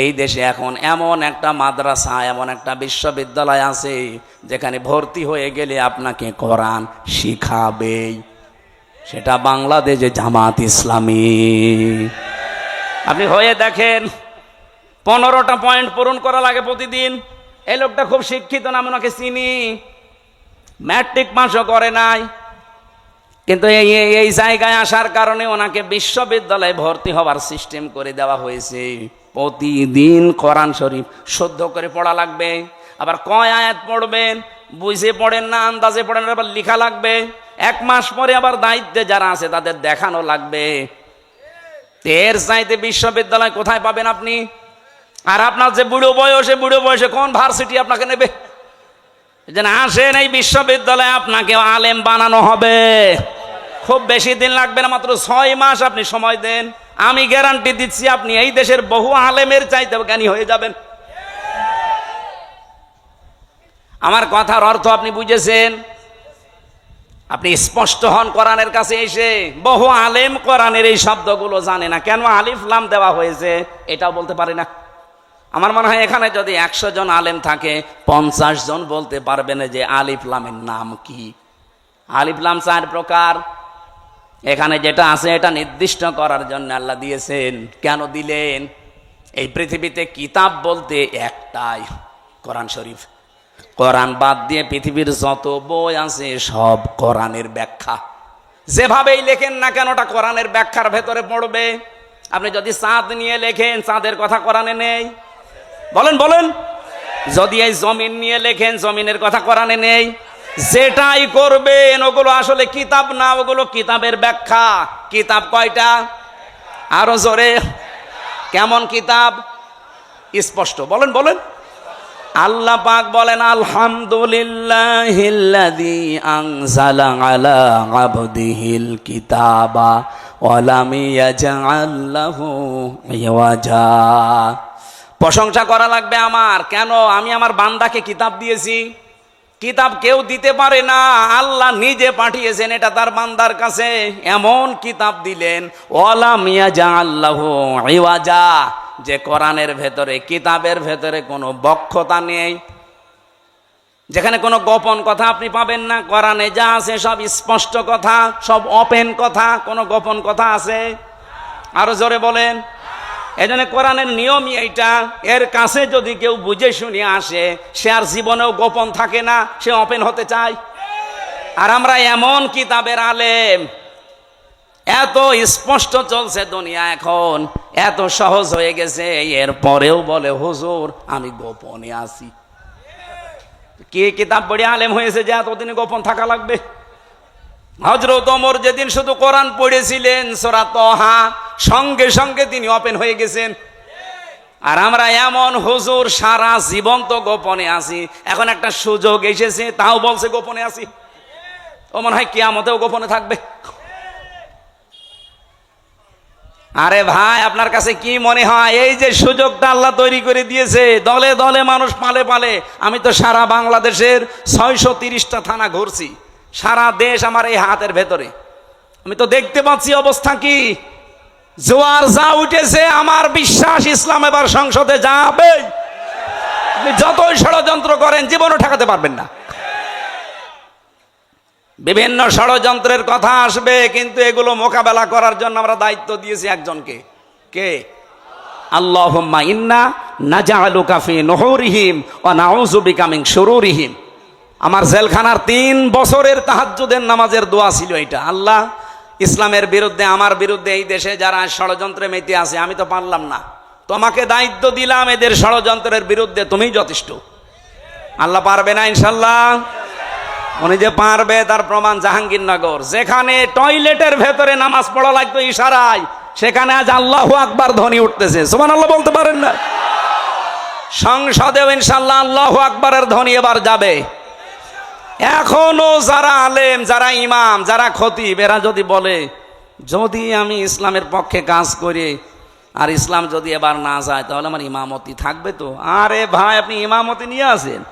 Speaker 1: এই দেশে এখন এমন একটা মাদ্রাসা, এমন একটা বিশ্ববিদ্যালয় আছে যেখানে ভর্তি হয়ে গেলে আপনাকে কোরআন শিখাবেই। সেটা বাংলাদেশে জামাত ইসলামী। আপনি হয়ে দেখেন, 15টা পয়েন্ট পূরণ করা লাগে প্রতিদিন। এই লোকটা খুব শিক্ষিত না, আমি ওনাকে চিনি, ম্যাট্রিক পাসও করে নাই, কিন্তু এই জায়গায় আসার কারণে ওনাকে বিশ্ববিদ্যালয়ে ভর্তি হওয়ার সিস্টেম করে দেওয়া হয়েছে। প্রতিদিন কোরআন শরীফ শুদ্ধ করে পড়া লাগবে। আবার কয় আয়াত পড়বেন, বুঝে পড়েন না, আন্দাজে পড়েন, আবার লেখা লাগবে। 1 মাস পরে আবার দায়িত্বে যারা আছে তাদের দেখানো লাগবে। এর চাইতে বিশ্ববিদ্যালয় কোথায় পাবেন আপনি? আর আপনার যে বুড়ো বয়সে কোন ভার্সিটি আপনাকে নেবে? যেন আসেন এই বিশ্ববিদ্যালয়ে, আপনাকে আলেম বানানো হবে। খুব বেশি দিন লাগবে না, মাত্র 6 মাস আপনি সময় দেন, আমি গ্যারান্টি দিচ্ছি আপনি এই দেশের বহু আলেমের চাইতে জ্ঞানী হয়ে যাবেন। আমার কথার অর্থ আপনি বুঝেছেন? আপনি স্পষ্ট হন কোরআনের কাছে এসে। বহু আলেম কোরআনের এই শব্দগুলো জানে না, কেন আলিফ লাম দেওয়া হয়েছে এটাও বলতে পারে না। আমার মনে হয় এখানে যদি 100 জন আলেম থাকে, 50 জন বলতে পারবেন যে আলিফ লামের নাম কি। আলিফ লাম 4 প্রকার। এখানে যেটা আছে এটা নির্দিষ্ট করার জন্য আল্লাহ দিয়েছেন। কেন দিলেন? এই পৃথিবীতে কিতাব বলতে একটাই, কোরআন শরীফ। কোরআন বাদ দিয়ে পৃথিবীর যত বই আছে সব কোরআনের ব্যাখ্যা। যেভাবেই লেখেন না কেন ওটা কোরআনের ব্যাখ্যার ভেতরে পড়বে। আপনি যদি চাঁদ নিয়ে লেখেন, চাঁদের কথা কোরআনে নেই, বলেন বলেন। যদি এই জমিন নিয়ে লেখেন, জমিনের কথা কোরআনে নেই। যেটাই করবেন ওগুলো আসলে কিতাব না, ওগুলো কিতাবের ব্যাখ্যা। কিতাব কয়টা? আরো জোরে। কেমন কিতাব? স্পষ্ট বলেন বলেন। আল্লাহ পাক বলেন, আলহামদুলিল্লাহিল্লাযী আনজালা আলা আবদিহিল কিতাবা ওয়া লাম ইয়াজআল লাহু ইওয়াজা। প্রশংসা করা লাগবে আমার। কেন? আমি আমার বান্দাকে কিতাব দিয়েছি। কিতাব কেউ দিতে পারে না, আল্লাহ নিজে পাঠিয়েছেন এটা তার বান্দার কাছে। এমন কিতাব দিলেন, ওয়া লাম ইয়াজআল লাহু ইওয়াজা, যে কোরআনের ভেতরে, কিতাবের ভেতরে কোনো বক্ষতা নেই, যেখানে কোনো গোপন কথা আপনি পাবেন না। কোরআনে যা আছে সব স্পষ্ট কথা, সব ওপেন কথা। কোনো গোপন কথা আছে? আরো জোরে বলেন। এই জন্য কোরআনের নিয়মই এইটা। এর কাছে যদি কেউ বুঝে শুনে আসে, সে আর জীবনেও গোপন থাকে না, সে ওপেন হতে চায়। আর আমরা এমন কিতাবের আলেম, এত স্পষ্ট চলছে দুনিয়া এখন, এত সহজ হয়ে গেছে, এরপরেও বলে হুজুর আমি গোপনে আছি। কে কিতাব পড়ে আলেম হয়েছে যে এতদিনে গোপন থাকা লাগবে? হযরত ওমর যেদিন শুধু কোরআন পড়েছিলেন সূরা তাহা, সঙ্গে সঙ্গে তিনি ওপেন হয়ে গেছেন। আর আমরা এমন হুজুর সারা জীবন তো গোপনে আছি, এখন একটা সুযোগ এসেছে তাও বলছে গোপনে আছি। ও মনে হয় কিয়ামতেও গোপনে থাকবে। আরে ভাই, আপনার কাছে কি মনে হয় এই যে সুযোগটা আল্লাহ তৈরি করে দিয়েছে, দলে দলে মানুষ পালে পালে। আমি তো সারা বাংলাদেশের 630টা থানা ঘুরছি, সারা দেশ আমার এই হাতের ভেতরে। আমি তো দেখতে পাচ্ছি অবস্থা কি। জোয়ার যা উঠেছে, আমার বিশ্বাস ইসলাম এবার সংসদে যাবে। আপনি যতই ষড়যন্ত্র করেন জীবনও ঠেকাতে পারবেন না। বিভিন্ন ষড়যন্ত্রের কথা আসবে, কিন্তু এগুলো মোকাবেলা করার জন্য আমরা দায়িত্ব দিয়েছি একজনকে। কে? আল্লাহুম্মা ইন্না নাজআলুকা ফি নুহুরিহিম ওয়া নাউযু বিকা মিন শুরুরিহিম। আমার জেলখানার 3 বছরের তাহাজ্জুদের নামাজের দোয়া ছিল এটা। আল্লাহ, ইসলামের বিরুদ্ধে, আমার বিরুদ্ধে এই দেশে যারা ষড়যন্ত্রে মেতে আছে, আমি তো পারলাম না, তোমাকে দায়িত্ব দিলাম এদের ষড়যন্ত্রের বিরুদ্ধে, তুমিই যথেষ্ট। আল্লাহ পারবে না ইনশাল্লাহ? উনি যে পারবে তার প্রমাণ জাহাঙ্গীরনগর, যেখানে টয়লেটের ভেতরে নামাজ পড়া লাগতো ইশারায়, সেখানে আজ আল্লাহু আকবার ধ্বনি উঠতেছে। সুবহানাল্লাহ বলতে পারেন না? সংসদেও ইনশাল্লাহ আল্লাহু আকবারের ধ্বনি এবার যাবে। এখনো যারা আলেম, যারা ইমাম, যারা খতিব, এরা যদি বলে যদি আমি ইসলামের পক্ষে কাজ করি আর ইসলাম যদি এবার না যায়, তাহলে আমার ইমামতি থাকবে তো? আরে ভাই, আপনি ইমামতি নিয়ে আসেন,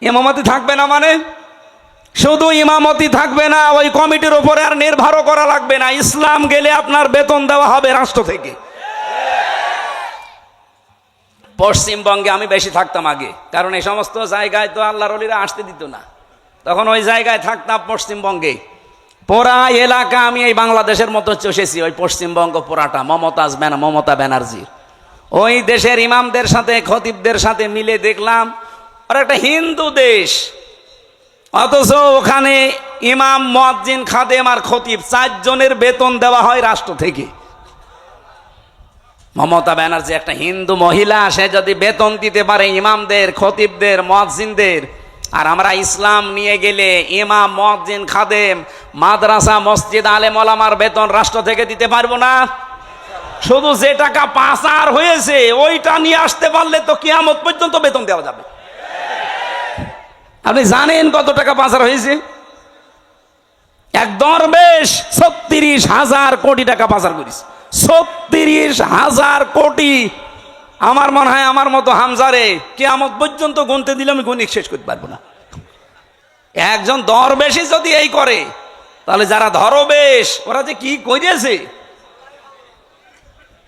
Speaker 1: ইমামতি থাকবে না মানে? শুধু ইমামতি থাকবে না, ওই কমিটির উপরে আর নির্ভরও করা লাগবে না। ইসলাম গেলে আপনার বেতন দেওয়া হবে রাষ্ট্র থেকে। পশ্চিমবঙ্গে আমি বেশি থাকতাম আগে, কারণ এই সমস্ত জায়গায় তো আল্লাহর ওলিরা আসতে দিত না। তখন ওই জায়গায় থাকতাম পশ্চিমবঙ্গে। পুরা এলাকা আমি এই বাংলাদেশের মতো চষেছি, ওই পশ্চিমবঙ্গ পুরাটা মমতা ব্যানার্জির। ওই দেশের ইমামদের সাথে, খতিবদের সাথে মিলে দেখলাম ওরা একটা হিন্দু দেশ, অথচ ওখানে ইমাম, মুয়াজ্জিন, খাদেম আর খতিব 4 জনের বেতন দেওয়া হয় রাষ্ট্র থেকে। মমতা ব্যানার্জি একটা হিন্দু মহিলা, সে যদি বেতন দিতে পারে ইমামদের, খতিবদের, মুয়াজ্জিনদের, আর আমরা ইসলাম নিয়ে গেলে ইমাম, মুয়াজ্জিন, খাদেম, মাদ্রাসা, মসজিদ, আলেম ওলামার বেতন রাষ্ট্র থেকে দিতে পারবো না? শুধু যে টাকা পাচার হয়েছে ওইটা নিয়ে আসতে পারলে তো কিয়ামত পর্যন্ত বেতন দেওয়া যাবে। আপনি জানেন কত টাকা পাচার হয়েছে? এক দরবেশ 36,000 কোটি টাকা পাচার করেছে। 36,000 কোটি। আমার মনে হয় আমার মতো হামজারে কিয়ামত পর্যন্ত গুনতে দিলে আমি গণিত শেষ করতে পারবো না। একজন দরবেশই যদি এই করে, তাহলে যারা ধরবেশ ওরা যে কি করেছে।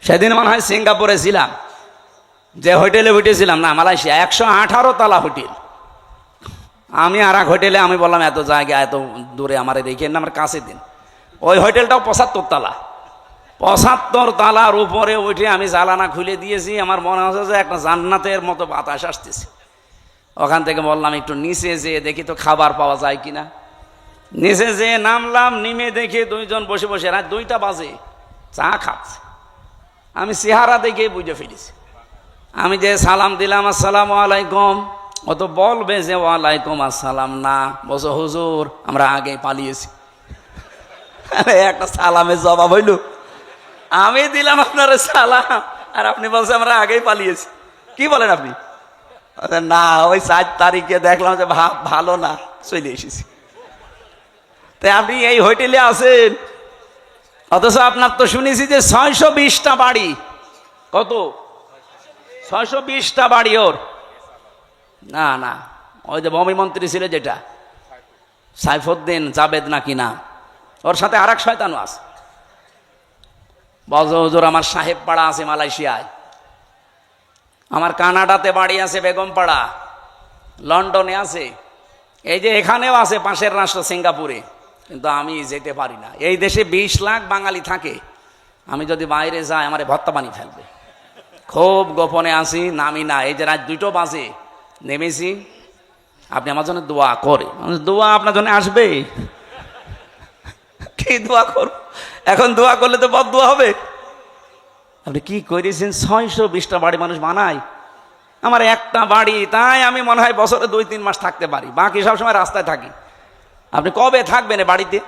Speaker 1: সেদিন মনে হয় সিঙ্গাপুরে ছিলাম, যে হোটেলে উঠেছিলাম না, মালয়েশিয়া, 118 তলা হোটেল। আমি আর এক হোটেলে, আমি বললাম এত জায়গা এত দূরে আমার রেখে আমার কাছে দিন। ওই হোটেলটাও 75 তলা। 75 তলার উপরে উঠে আমি জানালা খুলে দিয়েছি, আমার মনে হচ্ছে যে একটা জান্নাতের মতো বাতাস আসতেছে। ওখান থেকে বললাম একটু নিচে যেয়ে দেখি তো খাবার পাওয়া যায় কিনা। নিচে যেয়ে নামলাম, নেমে দেখি দুইজন বসে বসে রাত 2টা বাজে চা খাচ্ছে। আমি চেহারা দেখে বুঝে ফেলেছি। আমি যে সালাম দিলাম আসসালামু আলাইকুম, ও তো বলবে যে ওয়ালাইকুম আসসালাম না, বলছো হুজুর আমরা আগে পালিয়েছি। একটা সালামের জবাব হইল, আমি দিলাম আপনার সালাম আর আপনি বলছেন আমরা আগেই পালিয়েছি। কি বলেন আপনি? না, ওই 4 তারিখে দেখলাম যে ভালো না, চলে এসেছি। তাই আপনি এই হোটেলে আছেন, অথচ আপনার তো শুনেছি যে 620টা বাড়ি। কত? 620টা বাড়ি ওর। না না, ওই যে ভূমি মন্ত্রী ছিল যেটা সাইফুদ্দিন জাবেদ নাকি না, ওর সাথে আর এক শয়তানও আছে। বলছো হুজুর আমার সাহেব পাড়া আছে মালয়েশিয়ায়, আমার কানাডাতে বাড়ি আছে বেগমপাড়া, লন্ডনে আছে, এই যে এখানেও আছে পাশের রাষ্ট্র সিঙ্গাপুরে, কিন্তু আমি যেতে পারি না। এই দেশে 20 লাখ বাঙালি থাকে, আমি যদি বাইরে যাই আমার ভত্তা বানিয়ে ফেলবে। খুব গোপনে আসি, নামি না। এই যে রাত 2টো বাজে নেমেছি, আপনি আমার জন্য দোয়া করে। দোয়া আপনার জন্য আসবে, কি দোয়া করব? এখন দোয়া করলে তো বদদোয়া হবে। আপনি কি করেছেন? 620টা বাড়ি মানুষ বানায়, আমার একটা বাড়ি, তাই আমি মনে হয় বছরে 2-3 মাস থাকতে পারি, বাকি সবসময় রাস্তায় থাকি। আপনি কবে থাকবেন বাড়িতে?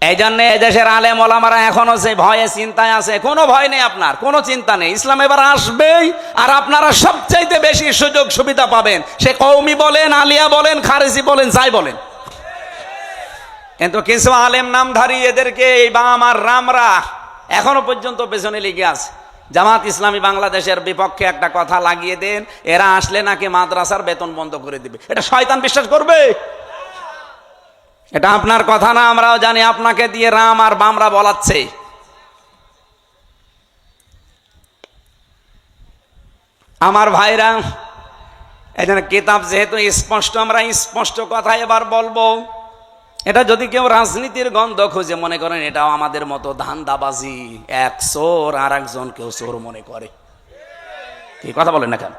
Speaker 1: এই জন্য এদেশের আলেম ওলামারা এখনো সে ভয়ে চিন্তায় আছে। কোনো ভয় নেই, আপনার কোনো চিন্তা নেই। ইসলাম এবার আসবেই, আর আপনারা সবচাইতে বেশি সুযোগ সুবিধা পাবেন, সে কওমি বলেন, আলিয়া বলেন, খারেজি বলেন, যাই বলেন। কিন্তু কিছু আলেম নামধারী এদেরকে এই বাম আর রামরা এখনো পর্যন্ত পেছনে লেগে আছে। জামাত ইসলামী বাংলাদেশের বিপক্ষে একটা কথা লাগিয়ে দেন, এরা আসলে নাকি মাদ্রাসার বেতন বন্ধ করে দিবে। এটা শয়তান বিশ্বাস করবে? এটা আপনার কথা না, আমরাও জানি। আপনাকে দিয়ে রাম আর বামরা বলাচ্ছে। আমার ভাইরা, এখানে কিতাব যেহেতু স্পষ্ট, আমরা স্পষ্ট কথা এবার বলবো। এটা যদি কেউ রাজনীতির গন্ধ খুঁজে মনে করেন এটাও আমাদের মতো ধান্দাবাজি, এক চোর আর একজনকেও চোর মনে করে। কি কথা বলেন না কেন?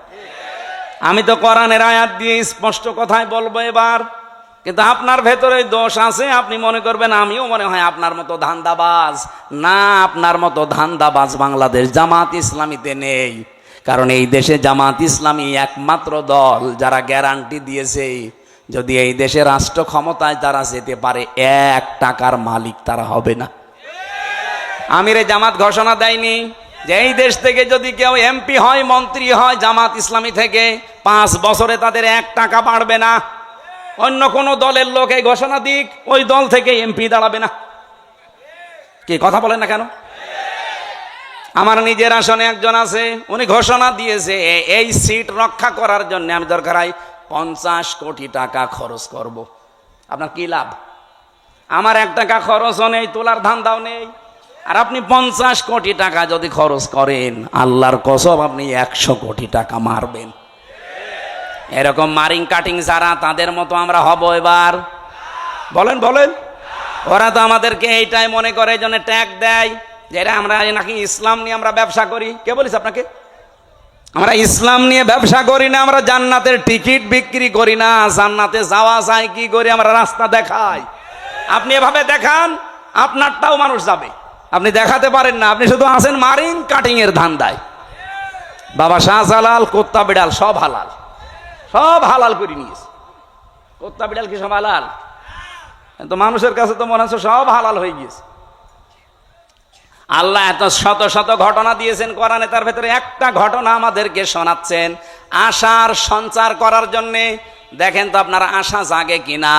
Speaker 1: আমি তো কোরআনের আয়াত দিয়ে স্পষ্ট কথাই বলবো এবার, কিন্তু আপনার ভেতরে দোষ আছে। আপনি মনে করবেন আমিও মনে হয় আপনার মতো ধান্দাবাজ। না, আপনার মতো ধান্দাবাজ বাংলাদেশ জামাত ইসলামীতে নেই। কারণ এই দেশে জামাত ইসলামী একমাত্র দল যারা গ্যারান্টি দিয়েছে যদি এই দেশে রাষ্ট্র ক্ষমতায় তারা যেতে পারে, 1 টাকার মালিক তারা হবে না। আমিরে জামাত ঘোষণা দেয়নি যে এই দেশ থেকে যদি কেউ এমপি হয়, মন্ত্রী হয় জামাত ইসলামী থেকে, 5 বছরে তাদের 1 টাকা বাড়বে না। অন্য কোন দলের লোক এই ঘোষণা দিক, ওই দল থেকে এমপি দাঁড়াবে না। কি কথা বলেন না কেন? আমার নিজের আসনে একজন আছে, উনি ঘোষণা দিয়েছে এই সিট রক্ষা করার জন্য আমি দরকার হয় 50 কোটি টাকা খরচ করব। আপনার কি লাভ? আমার 1 টাকা খরচও নেই, তোলার ধান্দাও নেই। আর আপনি 50 কোটি টাকা যদি খরচ করেন, আল্লাহর কসম আপনি 100 কোটি টাকা মারবেন। এরকম মারিং কাটিং যারা, তাদের মতো আমরা হব এবার? বলেন বলেন। ওরা তো আমাদেরকে এইটাই মনে করে, এই জন্য ট্যাগ দেয় যেটা আমরা নাকি ইসলাম নিয়ে আমরা ব্যবসা করি। কে বলিস আপনাকে? আমরা ইসলাম নিয়ে ব্যবসা করি না, আমরা জান্নাতের টিকিট বিক্রি করি না। জান্নাতে যাওয়া যায় কি করি? আমরা রাস্তা দেখাই। আপনি এভাবে দেখান, আপনারটাও মানুষ যাবে। আপনি দেখাতে পারেন না, আপনি শুধু আছেন মারিং কাটিং এর ধান্দায়। বাবা শাহজালাল, কুত্তা বিড়াল সব হালাল, সব হালাল করে নিয়েছে। কুত্তা বিড়াল কি সব হালাল? কিন্তু মানুষের কাছে তো মনে হচ্ছে সব হালাল হয়ে গিয়েছে। আল্লাহ এত শত শত ঘটনা দিয়েছেন কোরআনে, তার ভেতরে একটা ঘটনা আমাদেরকে শোনাচ্ছেন আশার সঞ্চার করার জন্যে। দেখেন তো আপনারা আশা জাগে কিনা।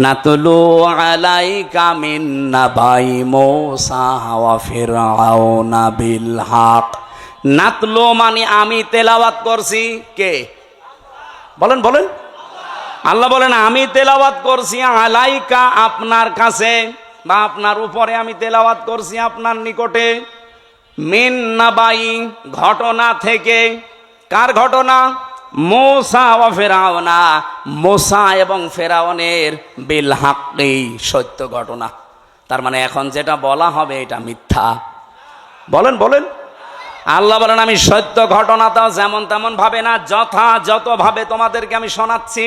Speaker 1: নাতলু আলাইকা মিন নাবাই মূসা ওয়া ফিরআউনা বিল হক। নাতলু মানে আমি তেলাওয়াত করছি। কে বলেন? বলেন। আল্লাহ বলেন আমি তেলাওয়াত করছি আলাইকা, আপনার কাছে বা আপনার উপরে আমি তেলাওয়াত করছি আপনার নিকটে। মিন নাবাই, ঘটনা থেকে। কার ঘটনা? মূসা ওয়া ফিরআউনা, মূসা এবং ফেরাউনের, বিল হাক্কি, সত্য ঘটনা। তার মানে এখন যেটা বলা হবে এটা মিথ্যা। বলেন বলেন। আল্লাহ বলেন আমি সত্য ঘটনাটাও যেমন তেমন ভাবে না, যথাযথ ভাবে তোমাদেরকে আমি শোনাচ্ছি।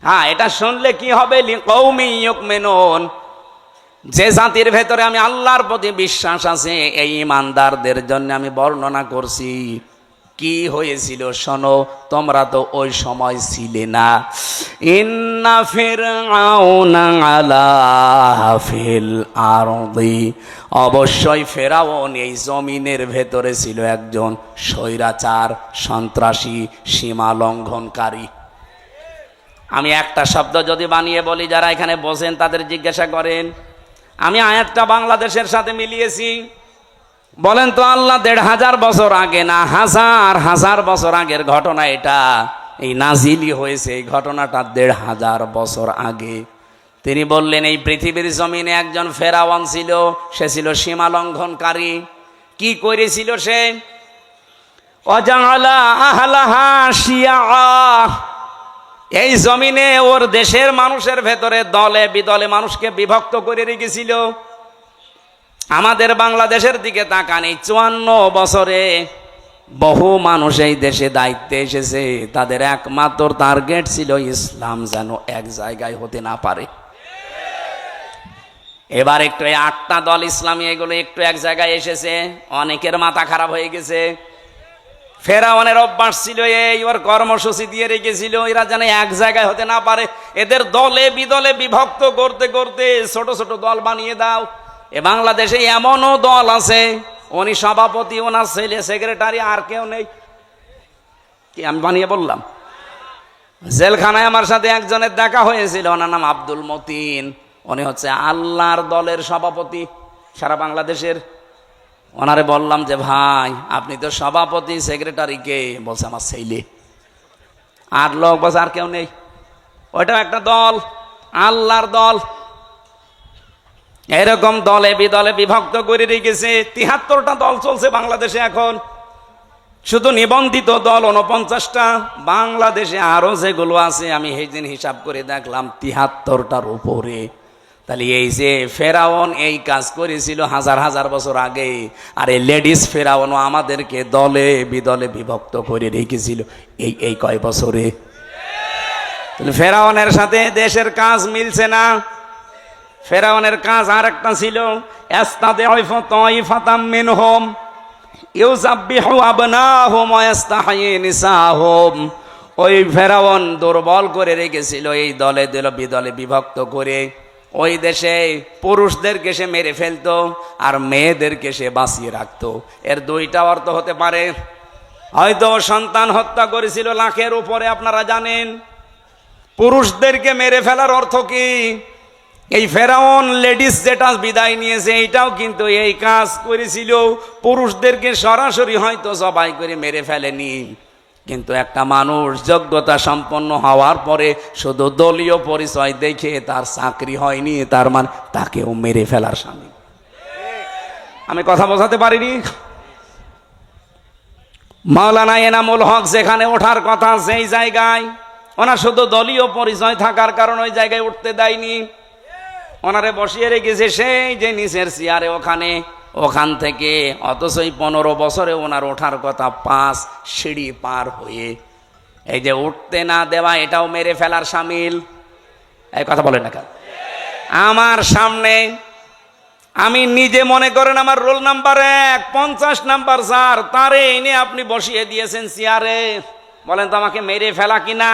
Speaker 1: হ্যাঁ, এটা শুনলে কি হবে? লিকৌমি ইউমিনুন, যে জাতির ভেতরে আমি আল্লাহর প্রতি বিশ্বাস আছে এই ইমানদারদের জন্য আমি বর্ণনা করছি। কি হয়েছিল শোনো, তোমরা তো ওই সময় ছিলে না। ইন্না ফিরআউনা আলা ফিল আরদি, অবশ্যই ফেরাউন এই জমিনের ভেতরে ছিল একজন স্বৈরাচার, সন্ত্রাসী, সীমা লঙ্ঘনকারী। আমি একটা শব্দ যদি বানিয়ে বলি, যারা এখানে বসেন তাদের জিজ্ঞাসা করেন, আমি আয়াতটা বাংলাদেশের সাথে মিলিয়েছি, বলেন তো আল্লাহ ১৫০০ বছর আগে না হাজার হাজার বছর আগের ঘটনা এটা, এই নাজিলি হয়েছে এই ঘটনাটা ১৫০০ বছর আগে। তিনি বললেন এই পৃথিবীর জমিনে একজন ফেরাউন ছিল, সে ছিল সীমা লঙ্ঘনকারী। কি করেছিল সে? ওয়াজআলা আহলাহা শিয়া, এই জমিনে ওর দেশের মানুষের ভেতরে দলে বিদলে মানুষকে বিভক্ত করে রেখেছিল। আমাদের বাংলাদেশের দিকে তাকান, এই ৫৪ বছরে বহু মানুষ এই দেশে দায়িত্বে এসেছে, তাদের একমাত্র টার্গেট ছিল ইসলাম যেন এক জায়গায় হতে না পারে। এবার একটু এই ৮টা দল ইসলামী এগুলো একটু এক জায়গায় এসেছে, অনেকের মাথা খারাপ হয়ে গেছে। ফেরাউনের অভ্যাস ছিল এই, ওর কর্মসূচি দিয়ে রেখেছিল এরা যেন এক জায়গায় হতে না পারে, এদের দলে বিদলে বিভক্ত করতে করতে ছোট ছোট দল বানিয়ে দাও। এ বাংলাদেশে এমনও দল আছে, উনি সভাপতি, ওনার ছেলে সেক্রেটারি, আর কেউ নেই। কি আমি বানিয়ে বললাম? জেলখানায় আমার সাথে একজনের দেখা হয়েছিল, ওনার নাম আব্দুল মতিন, উনি হচ্ছে আল্লাহর দলের সভাপতি সারা বাংলাদেশের। ওনারে বললাম যে ভাই আপনি তো সভাপতি, সেক্রেটারি কে? বলছে আমার ছেলে। আর লোক বলছে আর কেউ নেই। ওইটাও একটা দল, আল্লাহর দল। এরকম দলে বিদলে বিভক্ত করে রেখেছে। ৭৩টা দল চলছে বাংলাদেশে এখন, শুধু নিবন্ধিত দল ৪৯টা। বাংলাদেশে আরো যেগুলো আছে আমি সেই দিন হিসাব করে দেখলাম ৭৩টার উপরে। তাহলে এই যে ফেরাউন এই কাজ করেছিল হাজার হাজার বছর আগে, আর এই লেডিস ফেরাউনও আমাদেরকে দলে বিদলে বিভক্ত করে রেখেছিল এই কয় বছরে। তাহলে ফেরাউনের সাথে দেশের কাজ মিলছে না। ফেরাউনের কাজ আর একটা ছিল, ইস্তাদঈফু তাইফাতাম মিনহুম ইউযাব্বিহু আবনাহুম ওয়া ইস্তাহয়ী নিসাহুম। ওই ফেরাউন দুর্বল করে রেখেছিল এই দলে দলে বিদলে বিভক্ত করে। ওই দেশে পুরুষদেরকে সে মেরে ফেলতো আর মেয়েদেরকে সে বাঁচিয়ে রাখতো। এর দুইটা অর্থ হতে পারে, হয়তো সন্তান হত্যা করেছিল লাখের উপরে, আপনারা জানেন। পুরুষদেরকে মেরে ফেলার অর্থ কি? এই ফেরাউন লেডিস যেটা বিদায় নিয়েছে এইটাও কিন্তু এই কাজ করেছিল। পুরুষদেরকে সরাসরি হয়তো জবাই করে মেরে ফেলেনি, কিন্তু একটা মানুষ যোগ্যতা সম্পন্ন হওয়ার পরে শুধু দলীয় পরিচয় দেখে তার চাকরি হয়নি, তার মানে তাকেও মেরে ফেলার সামিল। আমি কথা বোঝাতে পারিনি? মাওলানা এনামুল হক যেখানে ওঠার কথা সেই জায়গায় ওনার শুধু দলীয় পরিচয় থাকার কারণে ওই জায়গায় উঠতে দেয়নি, ওনারে বসিয়ে রেখেছে সেই যে নিচের চেয়ারে ওখানে। ওখান থেকে অথচ 15 বছরে ওনার ওঠার কথা 5 সিঁড়ি পার হয়ে। এই যে উঠতে না দেওয়া এটাও মেরে ফেলার সামিল। এই কথা বলেন না কেন? আমার সামনে আমি নিজে মনে করেন আমার রোল নাম্বার 1, 50 নাম্বার স্যার, তারে এনে আপনি বসিয়ে দিয়েছেন চেয়ারে, বলেন তো আমাকে মেরে ফেলা কিনা?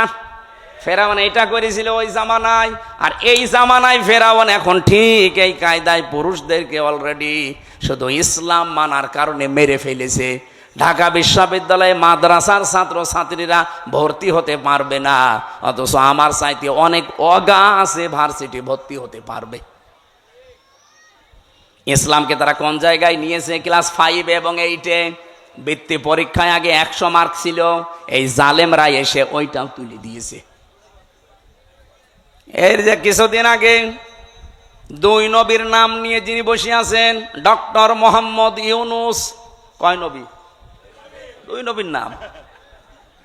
Speaker 1: ফেরাউন এটা করেছিল ওই জামানায়, আর এই জামানায় ফেরাউন এখন ঠিক এই কায়দায় পুরুষদেরকে অলরেডি শুধু ইসলাম মানার কারণে মেরে ফেলেছে। ঢাকা বিশ্ববিদ্যালয়ে মাদ্রাসার ছাত্র ছাত্রীরা ভর্তি হতে পারবে না, অথচ আমার চাইতে অনেক অগা আছে ভার্সিটি ভর্তি হতে পারবে। ইসলামকে তারা কোন জায়গায় নিয়েছে? ক্লাস 5 এবং 8-এ বৃত্তি পরীক্ষায় আগে 100 মার্ক ছিল, এই জালেমরা এসে ওইটাও তুলে দিয়েছে। এর যে কিছুদিন আগে 2 নবীর নাম নিয়ে যিনি বসে আছেন, ডক্টর মোহাম্মদ ইউনুস, কয় নবী? 2 নবীর নাম।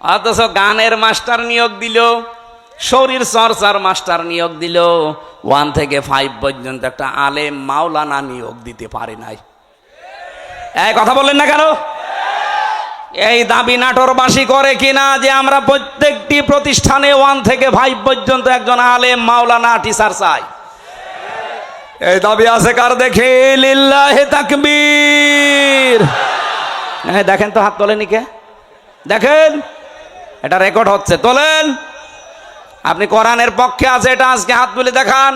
Speaker 1: অথচ গানের মাস্টার নিয়োগ দিল, শরীর চর্চার মাস্টার নিয়োগ দিল, 1 থেকে 5 পর্যন্ত একটা আলেম মাওলানা নিয়োগ দিতে পারে নাই। এই কথা বললেন না কেন? এই দাবি নাটোরবাসী করে কিনা যে আমরা প্রত্যেকটি প্রতিষ্ঠানে 1 থেকে 5 পর্যন্ত একজন আলেম মাওলানা টিচার চাই? এই দাবি আছে কার? দেখে লিল্লাহি তাকবীর। দেখেন তো, হাত তোলেনি কে? দেখেন, এটা রেকর্ড হচ্ছে, তোলেন। আপনি কোরআনের পক্ষে আছে এটা আজকে হাত তুলে দেখান।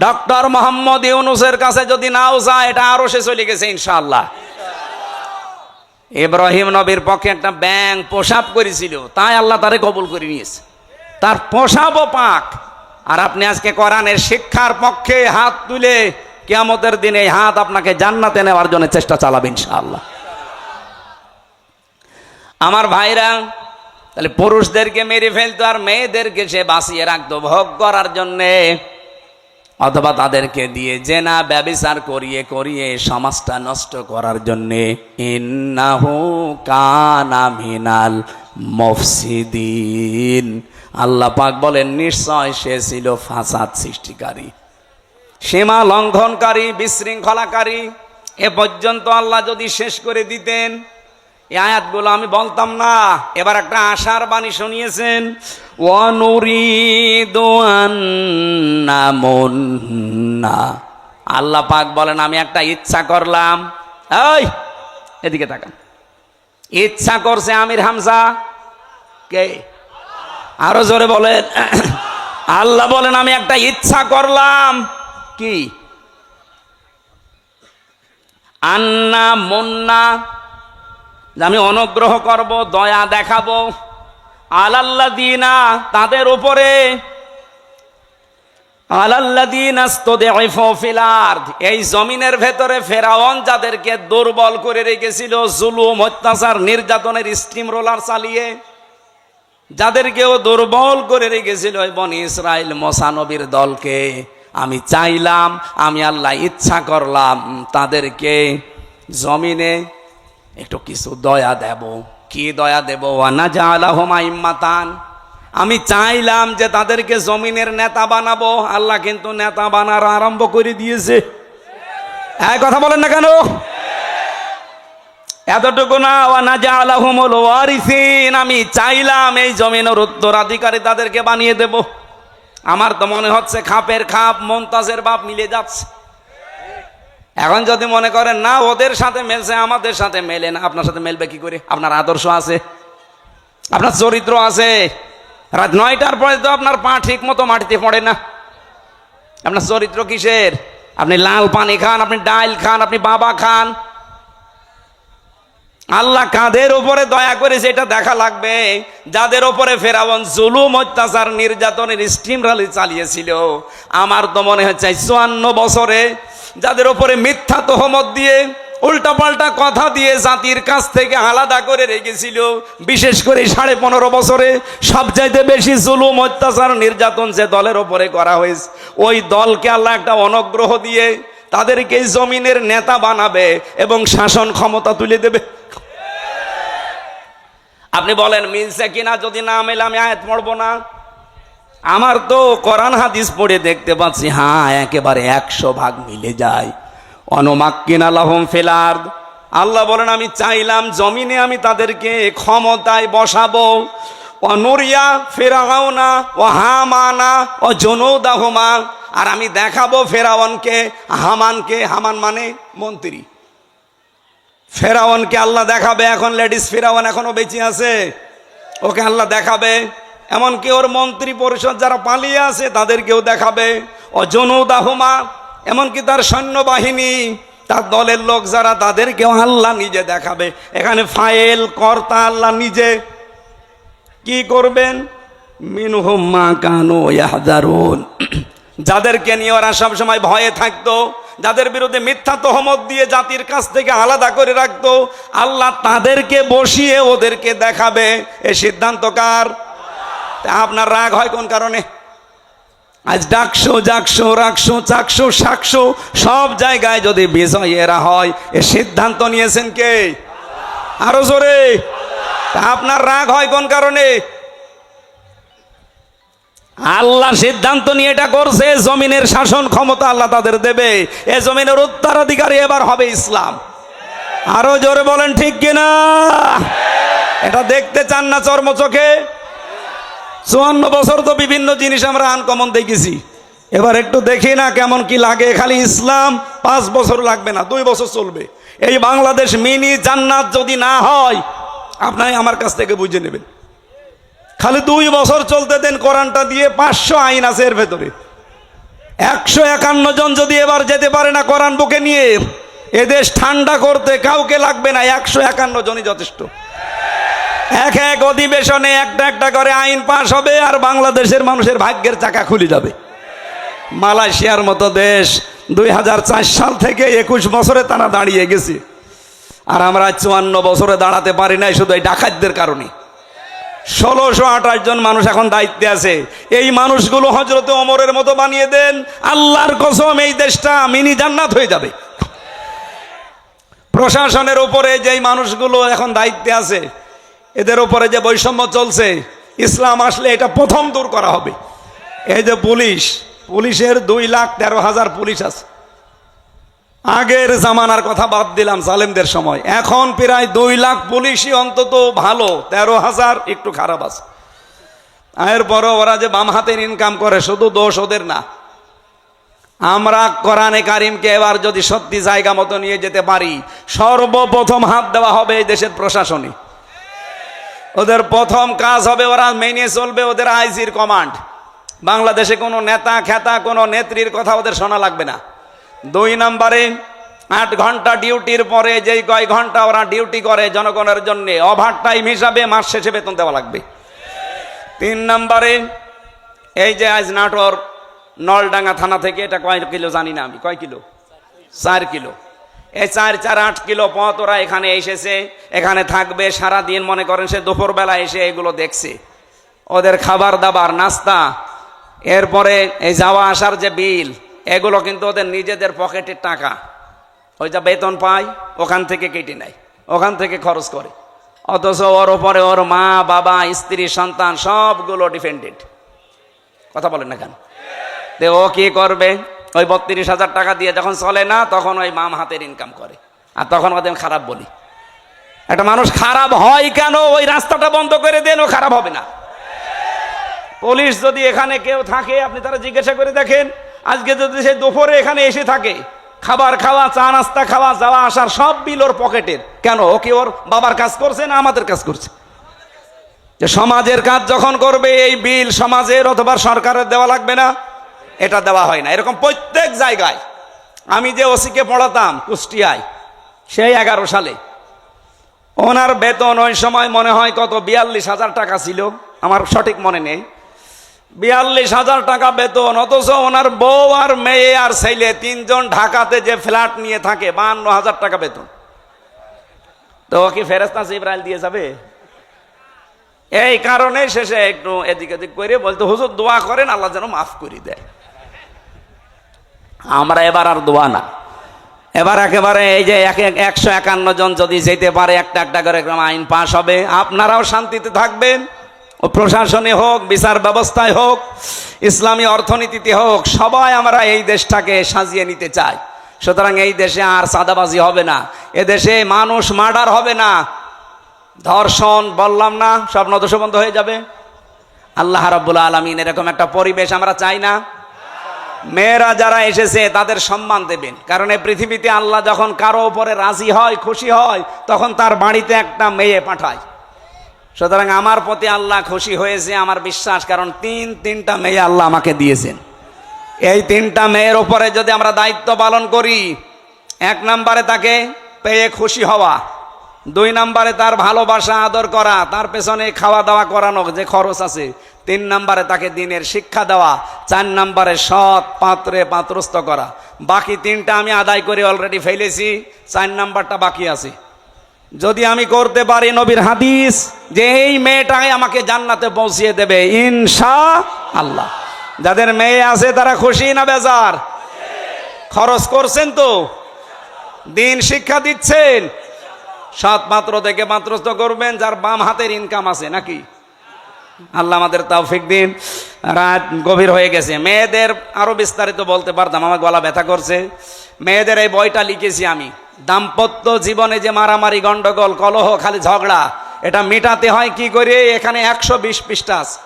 Speaker 1: ডক্টর মোহাম্মদ ইউনূসের কাছে যদি নাও যায়, এটা আরো সে চলে গেছে ইনশাআল্লাহ। ইব্রাহিম নবীর পক্ষে একটা ব্যাঙ প্রসাব করেছিল, তাই আল্লাহ তারে কবুল করে নিয়েছে, তার প্রসাবও পাক। আর আপনি আজকে কোরআনের শিক্ষার পক্ষে হাত তুলে কিয়ামতের দিনে এই হাত আপনাকে জান্নাতে নেওয়ার জন্য চেষ্টা চালাবেন ইনশাআল্লাহ। আমার ভাইরা, তাহলে পুরুষদেরকে মেরে ফেলতো আর মেয়েদেরকে সে বাঁচিয়ে রাখতো ভোগ করার জন্যে, অথবা তাদেরকে দিয়ে জেনা ব্যভিচার করিয়ে করিয়ে সমাজটা নষ্ট করার জন্যে। ইন্নাহু কানা মিনাল মুফসিদিন। আল্লাহ পাক বলেন নিশ্চয় সে ছিল ফাসাদ সৃষ্টিকারী, সীমা লঙ্ঘনকারী, বিশৃঙ্খলাকারী। এ পর্যন্ত আল্লাহ যদি শেষ করে দিতেন, এই আয়াতগুলো আমি বলতাম না। এবার একটা আশার বাণী শুনিয়েছেন, ওয়ানুরিদু আন্নামুন্না। আল্লাহ পাক বলেন আমি একটা ইচ্ছা করলাম। এই এদিকে তাকান, ইচ্ছা করছে আমির হামজা কে? আরো জোরে বলেন। আল্লাহ বলেন আমি একটা ইচ্ছা করলাম। কি? আন্না মুন্না, আমি অনুগ্রহ করব, দয়া দেখাবো। আলাল্লাযিনা, তাদের উপরে। আলাল্লাযিনা ইসতুদঈফু ফিল আরদ, এই জমিনের ভেতরে ফেরাউন যাদেরকে দুর্বল করে রেখেছিল, জুলুম, অত্যাচার, নির্যাতনের স্টিম রোলার চালিয়ে যাদেরকেও দুর্বল করে রেখেছিল ওই বনি ইসরাইল মুসা নবীর দলকে, আমি চাইলাম, আমি আল্লাহ ইচ্ছা করলাম তাদেরকে জমিনে একটু কিছু দয়া দেব। কি দয়া দেব? ওয়ানাজআলাহুম আইম্মাতান, আমি চাইলাম যে তাদেরকে জমিনের নেতা বানাবো। আল্লাহ কিন্তু নেতা বানার আরম্ভ করে দিয়েছে। এই কথা বলেন না কেন? এতটুকু না, ওয়ানাজআলাহুমুল ওয়ারিসিন, আমি চাইলাম এই জমিনের উত্তরাধিকারী তাদেরকে বানিয়ে দেব। আমার তো মনে হচ্ছে খাপের খাপ মুমতাজের বাপ মিলে যাচ্ছে। এখন যদি মনে করেন না ওদের সাথে মেলছে, আমাদের সাথে মেলে না, আপনার সাথে মেলবে কি করে? আপনার আদর্শ আছে, আপনার চরিত্র আছে। রাত 9টার পরে তো আপনার পা ঠিক মতো মাটিতে পড়ে না। আপনার চরিত্র কিসের? আপনি লাল পানি খান, আপনি ডাইল খান, আপনি বাবা খান। আল্লাহ কাদের উপরে দয়া করেছে এটা দেখা লাগবে। যাদের উপরে ফেরাউন জুলুম, অত্যাচার, নির্যাতনের স্টিম রালি চালিয়েছিল, আমার তো মনে হচ্ছে 54 বছরে যাদের উপরে মিথ্যা তহমত দিয়ে, উল্টাপাল্টা কথা দিয়ে জাতির কাছ থেকে আলাদা করে রেখেছিল, বিশেষ করে 15.5 বছরে সবচাইতে বেশি জুলুম, অত্যাচার, নির্যাতন যে দলের উপরে করা হয়েছে, ওই দলকে আল্লাহ একটা অনুগ্রহ দিয়ে তাদেরকে জমিনের নেতা বানাবে এবং শাসন ক্ষমতা তুলে দেবে। আপনি বলেন মিলছে কিনা? যদি না মেলে আমি আয়াত পড়বো না। আমার তো কোরআন হাদিস পড়ে দেখতে পাচ্ছি, হ্যাঁ একেবারে 100 ভাগ মিলে যায়। অনুমাক্কিনা লাহুম ফিল আরদ, আল্লাহ বলেন আমি চাইলাম জমিনে আমি তাদেরকে ক্ষমতায় বসাবো। অনুরিয়া ফিরআউনা ও হামানা ও জুনুদাহুমা, আর আমি দেখাবো ফেরাউনকে, হামানকে, হামান মানে মন্ত্রী, ফেরাউনকে আল্লাহ দেখাবে। এখন লেডিস ফেরাউন এখনো বেঁচে আছে, ওকে আল্লাহ দেখাবে। এমনকি ওর মন্ত্রী পরিষদ যারা পালিয়ে আছে তাদেরকেও দেখাবে। ও জুনুদাহুমা, এমনকি তার সৈন্যবাহিনী, তার দলের লোক যারা, তাদেরকেও আল্লাহ নিজে দেখাবে। এখানে ফাইল কর্তা আল্লাহ নিজে। কি করবেন? মিনহুম মা কানু ইয়াহযারুন, যাদেরকে নিয়ে ওরা সবসময় ভয়ে থাকতো, যাদের বিরুদ্ধে মিথ্যা তহমত দিয়ে জাতির কাছ থেকে আলাদা করে রাখতো, আল্লাহ তাদেরকে বসিয়ে ওদেরকে দেখাবে। এ সিদ্ধান্ত কার? আপনার রাগ হয় কোন কারণে? আজ ডাকশো, জাকশো, রাখশো, চাকশো, শাকশো, সব জায়গায় যদি বিজয়েরা হয়, এ সিদ্ধান্ত নিয়েছেন কে? আরো জোরে। আপনার রাগ হয় কোন কারণে? আল্লাহ সিদ্ধান্ত নিয়ে এটা করছে, জমিনের শাসন ক্ষমতা আল্লাহ তাদের দেবে, এ জমিনের উত্তরাধিকারী এবার হবে ইসলাম। আরো জোরে বলেন ঠিক কিনা? এটা দেখতে চান না চর্মচোখে? 54 বছর তো বিভিন্ন জিনিস আমরা আনকমন দেখেছি, এবার একটু দেখি না কেমন কি লাগে। খালি ইসলাম 5 বছর লাগবে না, 2 বছর চলবে। এই বাংলাদেশ মিনি জান্নাত যদি না হয়, আপনাই আমার কাছ থেকে বুঝে নেবেন। খালি 2 বছর চলতে দেন কোরআনটা দিয়ে। 500 আইন আছে এর ভেতরে। 151 জন যদি এবার যেতে পারে না কোরআন বুকে নিয়ে, এদেশ ঠান্ডা করতে কাউকে লাগবে না, 151 জনই যথেষ্ট। এক এক অধিবেশনে একটা একটা করে আইন পাশ হবে, আর বাংলাদেশের মানুষের ভাগ্যের চাকা খুলে যাবে। মালয়েশিয়ার মতো দেশ 2004 সাল থেকে 21 বছরে তারা দাঁড়িয়ে গেছে, আর আমরা 54 বছরে দাঁড়াতে পারি নাই, শুধু এই ডাকাতদের কারণে। 1628 জন মানুষ এখন দায়িত্বে আছে। এই মানুষগুলো হযরতে ওমরের মতো বানিয়ে দেন, আল্লাহর কসম এই দেশটা মিনি জান্নাত হয়ে যাবে। প্রশাসনের উপরে যেই মানুষগুলো এখন দায়িত্বে আছে, এদের উপরে যে বৈষম্য চলছে, ইসলাম আসলে এটা প্রথম দূর করা হবে। এই যে পুলিশের 2,13,000 পুলিশ আছে। আগের জামানার কথা বাদ দিলাম, জালেমদের সময়। এখন প্রায় 2 লাখ পুলিশই অন্তত ভালো, 13,000 একটু খারাপ আছে। এরপরও ওরা যে বাম হাতের ইনকাম করে, শুধু দোষ ওদের না। আমরা কোরআনে কারিমকে এবার যদি সত্যি জায়গা মতো নিয়ে যেতে পারি, সর্বপ্রথম হাত দেওয়া হবে এই দেশের প্রশাসনে। ওদের প্রথম কাজ হবে, ওরা মেনে চলবে ওদের আইজির কমান্ড। বাংলাদেশে কোনো নেতা খেতা কোনো নেত্রীর কথা ওদের শোনা লাগবে না। 2 নম্বরে 8 ঘন্টা ডিউটির পরে যেই কয় ঘন্টা ওরা ডিউটি করে জনগণের জন্য, ওভার টাইম হিসাবে মাস শেষে বেতন দেওয়া লাগবে। 3 নম্বরে এই যে আজ নাটোর নলডাঙ্গা থানা থেকে, এটা কয় কিলো জানি না আমি, কয় কিলো? 4 কিলো। এই 4-8 কিলো পথ ওরা এখানে এসেছে, এখানে থাকবে সারাদিন। মনে করেন সে দুপুরবেলা এসে এগুলো দেখছে, ওদের খাবার দাবার নাস্তা, এরপরে এই যাওয়া আসার যে বিল, এগুলো কিন্তু ওদের নিজেদের পকেটের টাকা। ওই যা বেতন পায় ওখান থেকে কেটে নেয়, ওখান থেকে খরচ করে। অথচ ওর ওপরে ওর মা বাবা স্ত্রী সন্তান সবগুলো ডিপেন্ডেন্ট। কথা বলেন না কেন? তো ও কি করবে? ওই 32,000 টাকা দিয়ে যখন চলে না, তখন ওই মাম হাতের ইনকাম করে, আর তখন ওদের খারাপ বলি। একটা মানুষ খারাপ হয় কেন? ওই রাস্তাটা বন্ধ করে দেন, ও খারাপ হবে না। পুলিশ যদি এখানে কেউ থাকে, আপনি তারা জিজ্ঞাসা করে দেখেন, আজকে যদি সে দুপুরে এখানে এসে থাকে, খাবার খাওয়া, চা নাস্তা খাওয়া, যাওয়া আসার সব বিল ওর পকেটের। কেন? ও কি ওর বাবার কাজ করছে না আমাদের কাজ করছে? যে সমাজের কাজ যখন করবে, এই বিল সমাজের অথবা সরকারের দেওয়া লাগবে না? এটা দেওয়া হয় না। এরকম প্রত্যেক জায়গায়। আমি যে ওসিকে পড়াতাম কুষ্টিয়ায়, সেই 11 সালে, ওনার বেতন ওই সময় মনে হয় কত 42,000 টাকা ছিল, আমার সঠিক মনে নেই। 42,000 টাকা বেতন, অথচ ওনার বউ আর মেয়ে আর ছেলে 3 জন ঢাকাতে যে ফ্ল্যাট নিয়ে থাকে, 52,000 টাকা বেতন। তো কি ফেরেশতা জিবরাইল দিয়ে যাবে? এই কারণে শেষে একটু এদিক এদিক করে বলতো, হুজুর দোয়া করেন আল্লাহ যেন মাফ করে দেয়। আমরা এবার আর দোয়া না, এবার একেবারে এই যে 151 জন যদি যেতে পারে, একটা একটা করে আইন পাশ হবে, আপনারাও শান্তিতে থাকবেন। ও প্রশাসনে হোক, বিচার ব্যবস্থায় হোক, ইসলামী অর্থনীতিতে হোক, সবাই আমরা এই দেশটাকে সাজিয়ে নিতে চাই। সুতরাং এই দেশে আর চাঁদাবাজি হবে না, এদেশে মানুষ মার্ডার হবে না, ধর্ষণ বললাম না, সব নদশ বন্ধ হয়ে যাবে। আল্লাহ রাব্বুল আলামিন এরকম একটা পরিবেশ আমরা চাই না। মেয়েরা যারা এসেছে তাদের সম্মান দেবেন, কারণ এই পৃথিবীতে আল্লাহ যখন কারো উপরে রাজি হয়, খুশি হয়, তখন তার বাড়িতে একটা মেয়ে পাঠায়। সুতরাং আমার প্রতি আল্লাহ খুশি হয়েছে, আমার বিশ্বাস, কারণ 3টা মেয়ে আল্লাহ আমাকে দিয়েছেন। এই 3টা মেয়ের উপরে যদি আমরা দায়িত্ব পালন করি, 1 নম্বরে তাকে পেয়ে খুশি হওয়া, 2 নম্বরে তার ভালোবাসা আদর করা, তার পেছনে খাওয়া দাওয়া করানো যে খরচ আছে, 3 নম্বরে তাকে দিনের শিক্ষা দেওয়া, 4 নম্বরে সৎ পাত্রে পাত্রস্থ করা। বাকি 3টা আমি আদায় করে অলরেডি ফেলেছি, 4 নম্বরটা বাকি আছে। যদি আমি করতে পারি, নবীর হাদিস যে এই মেয়েটাই আমাকে জান্নাতে পৌঁছিয়ে দেবে ইনশাআল্লাহ। যাদের মেয়ে আছে তারা খুশি না বেজার? খরচ করছেন তো, দিন শিক্ষা দিচ্ছেন, সৎ পাত্র থেকে পাত্রস্থ করবেন, যার বাম হাতের ইনকাম আছে নাকি? আল্লাহ আমাদের তৌফিক দিন। রাত গভীর হয়ে গেছে। মেয়েদের আরো বিস্তারিত বলতে পারতাম, আমার গলা ব্যথা করছে। মেয়েদের এই বইটা লিখেছি আমি। দাম্পত্য জীবনে যে মারামারি, গন্ডগোল, কলহ, খালি ঝগড়া, এটা মেটাতে হয় কি করে, এখানে 120 পৃষ্ঠা আছে।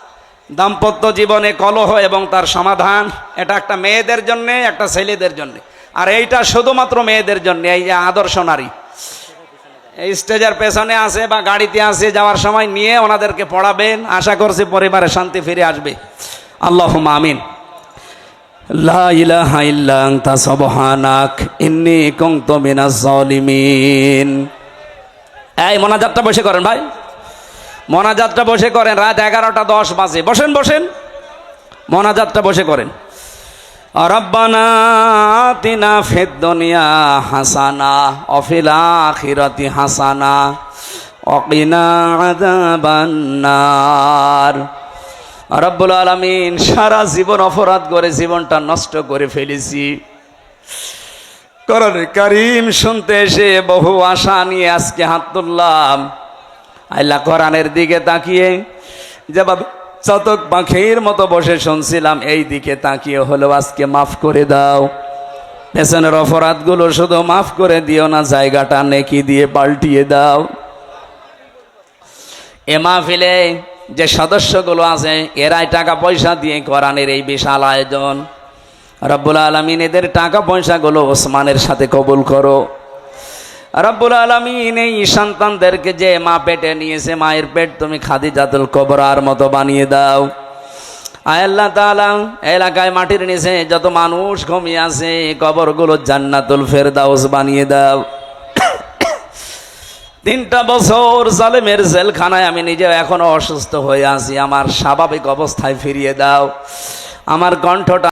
Speaker 1: দাম্পত্য জীবনে কলহ এবং তার সমাধান, এটা একটা মেয়েদের জন্য, একটা ছেলেদের জন্য। আর এইটা শুধুমাত্র মেয়েদের জন্য। এই যে আদর্শ নারী, এই স্টেজের পেছনে আছে বা গাড়িতে আছে, যাওয়ার সময় নিয়ে ওনাদেরকে পড়াবেন। আশা করছি পরিবারে শান্তি ফিরে আসবে। আল্লাহুম্মা আমিন। লা ইলাহা ইল্লা আনতা সুবহানাক ইন্নী কুনতু মিনাজ জালিমিন। এই মোনাজাতটা বসে করেন ভাই, মোনাজাতটা বসে করেন। রাত 11:10 বাজে। বসেন বসেন, মোনাজাতটা বসে করেন। রব্বানা আতিনা ফিদ দুনিয়া হাসানা ওয়া ফিল আখিরাতি হাসানা ওয়া কিনা আযাবান নার। রব্বুল আলামিন, সারা জীবন অপরাধ করে জীবনটা নষ্ট করে ফেলেছি। কোরআন কারীম শুনতে এসে বহু আশা নিয়ে আজকে হাত তুললাম। আল্লাহ, কোরআনের দিকে তাকিয়ে যেভাবে চাতক পাখির মতো বসে শুনছিলাম, এই দিকে তাকিয়ে হলো আজকে মাফ করে দাও। পেছনের অপরাধগুলো শুধু মাফ করে দিও না, জায়গাটা নেকি দিয়ে পাল্টিয়ে দাও। এ মাহফিলে যে সদস্যগুলো আছে, এরাই টাকা পয়সা দিয়ে কোরআনের এই বিশাল আয়োজন। রব্বুল আলামিন, এদের টাকা পয়সাগুলো ওসমানের সাথে কবুল করো। রব্বুল আলামিন, এই সন্তানদেরকে যে মা পেটে নিয়েছে, মায়ের পেট তুমি খাদিজাতুল কুবরার মতো বানিয়ে দাও। আয় আল্লাহ তাআলা, এলাকায় মাটির নিচে যত মানুষ ঘুমিয়ে আছে, কবরগুলো জান্নাতুল ফেরদাউস বানিয়ে দাও। 3টা বছর জালেমের জেলখানায় আমি নিজে এখনো অসুস্থ হয়ে আছি, আমার স্বাভাবিক অবস্থায় ফিরিয়ে দাও। আমার কণ্ঠটা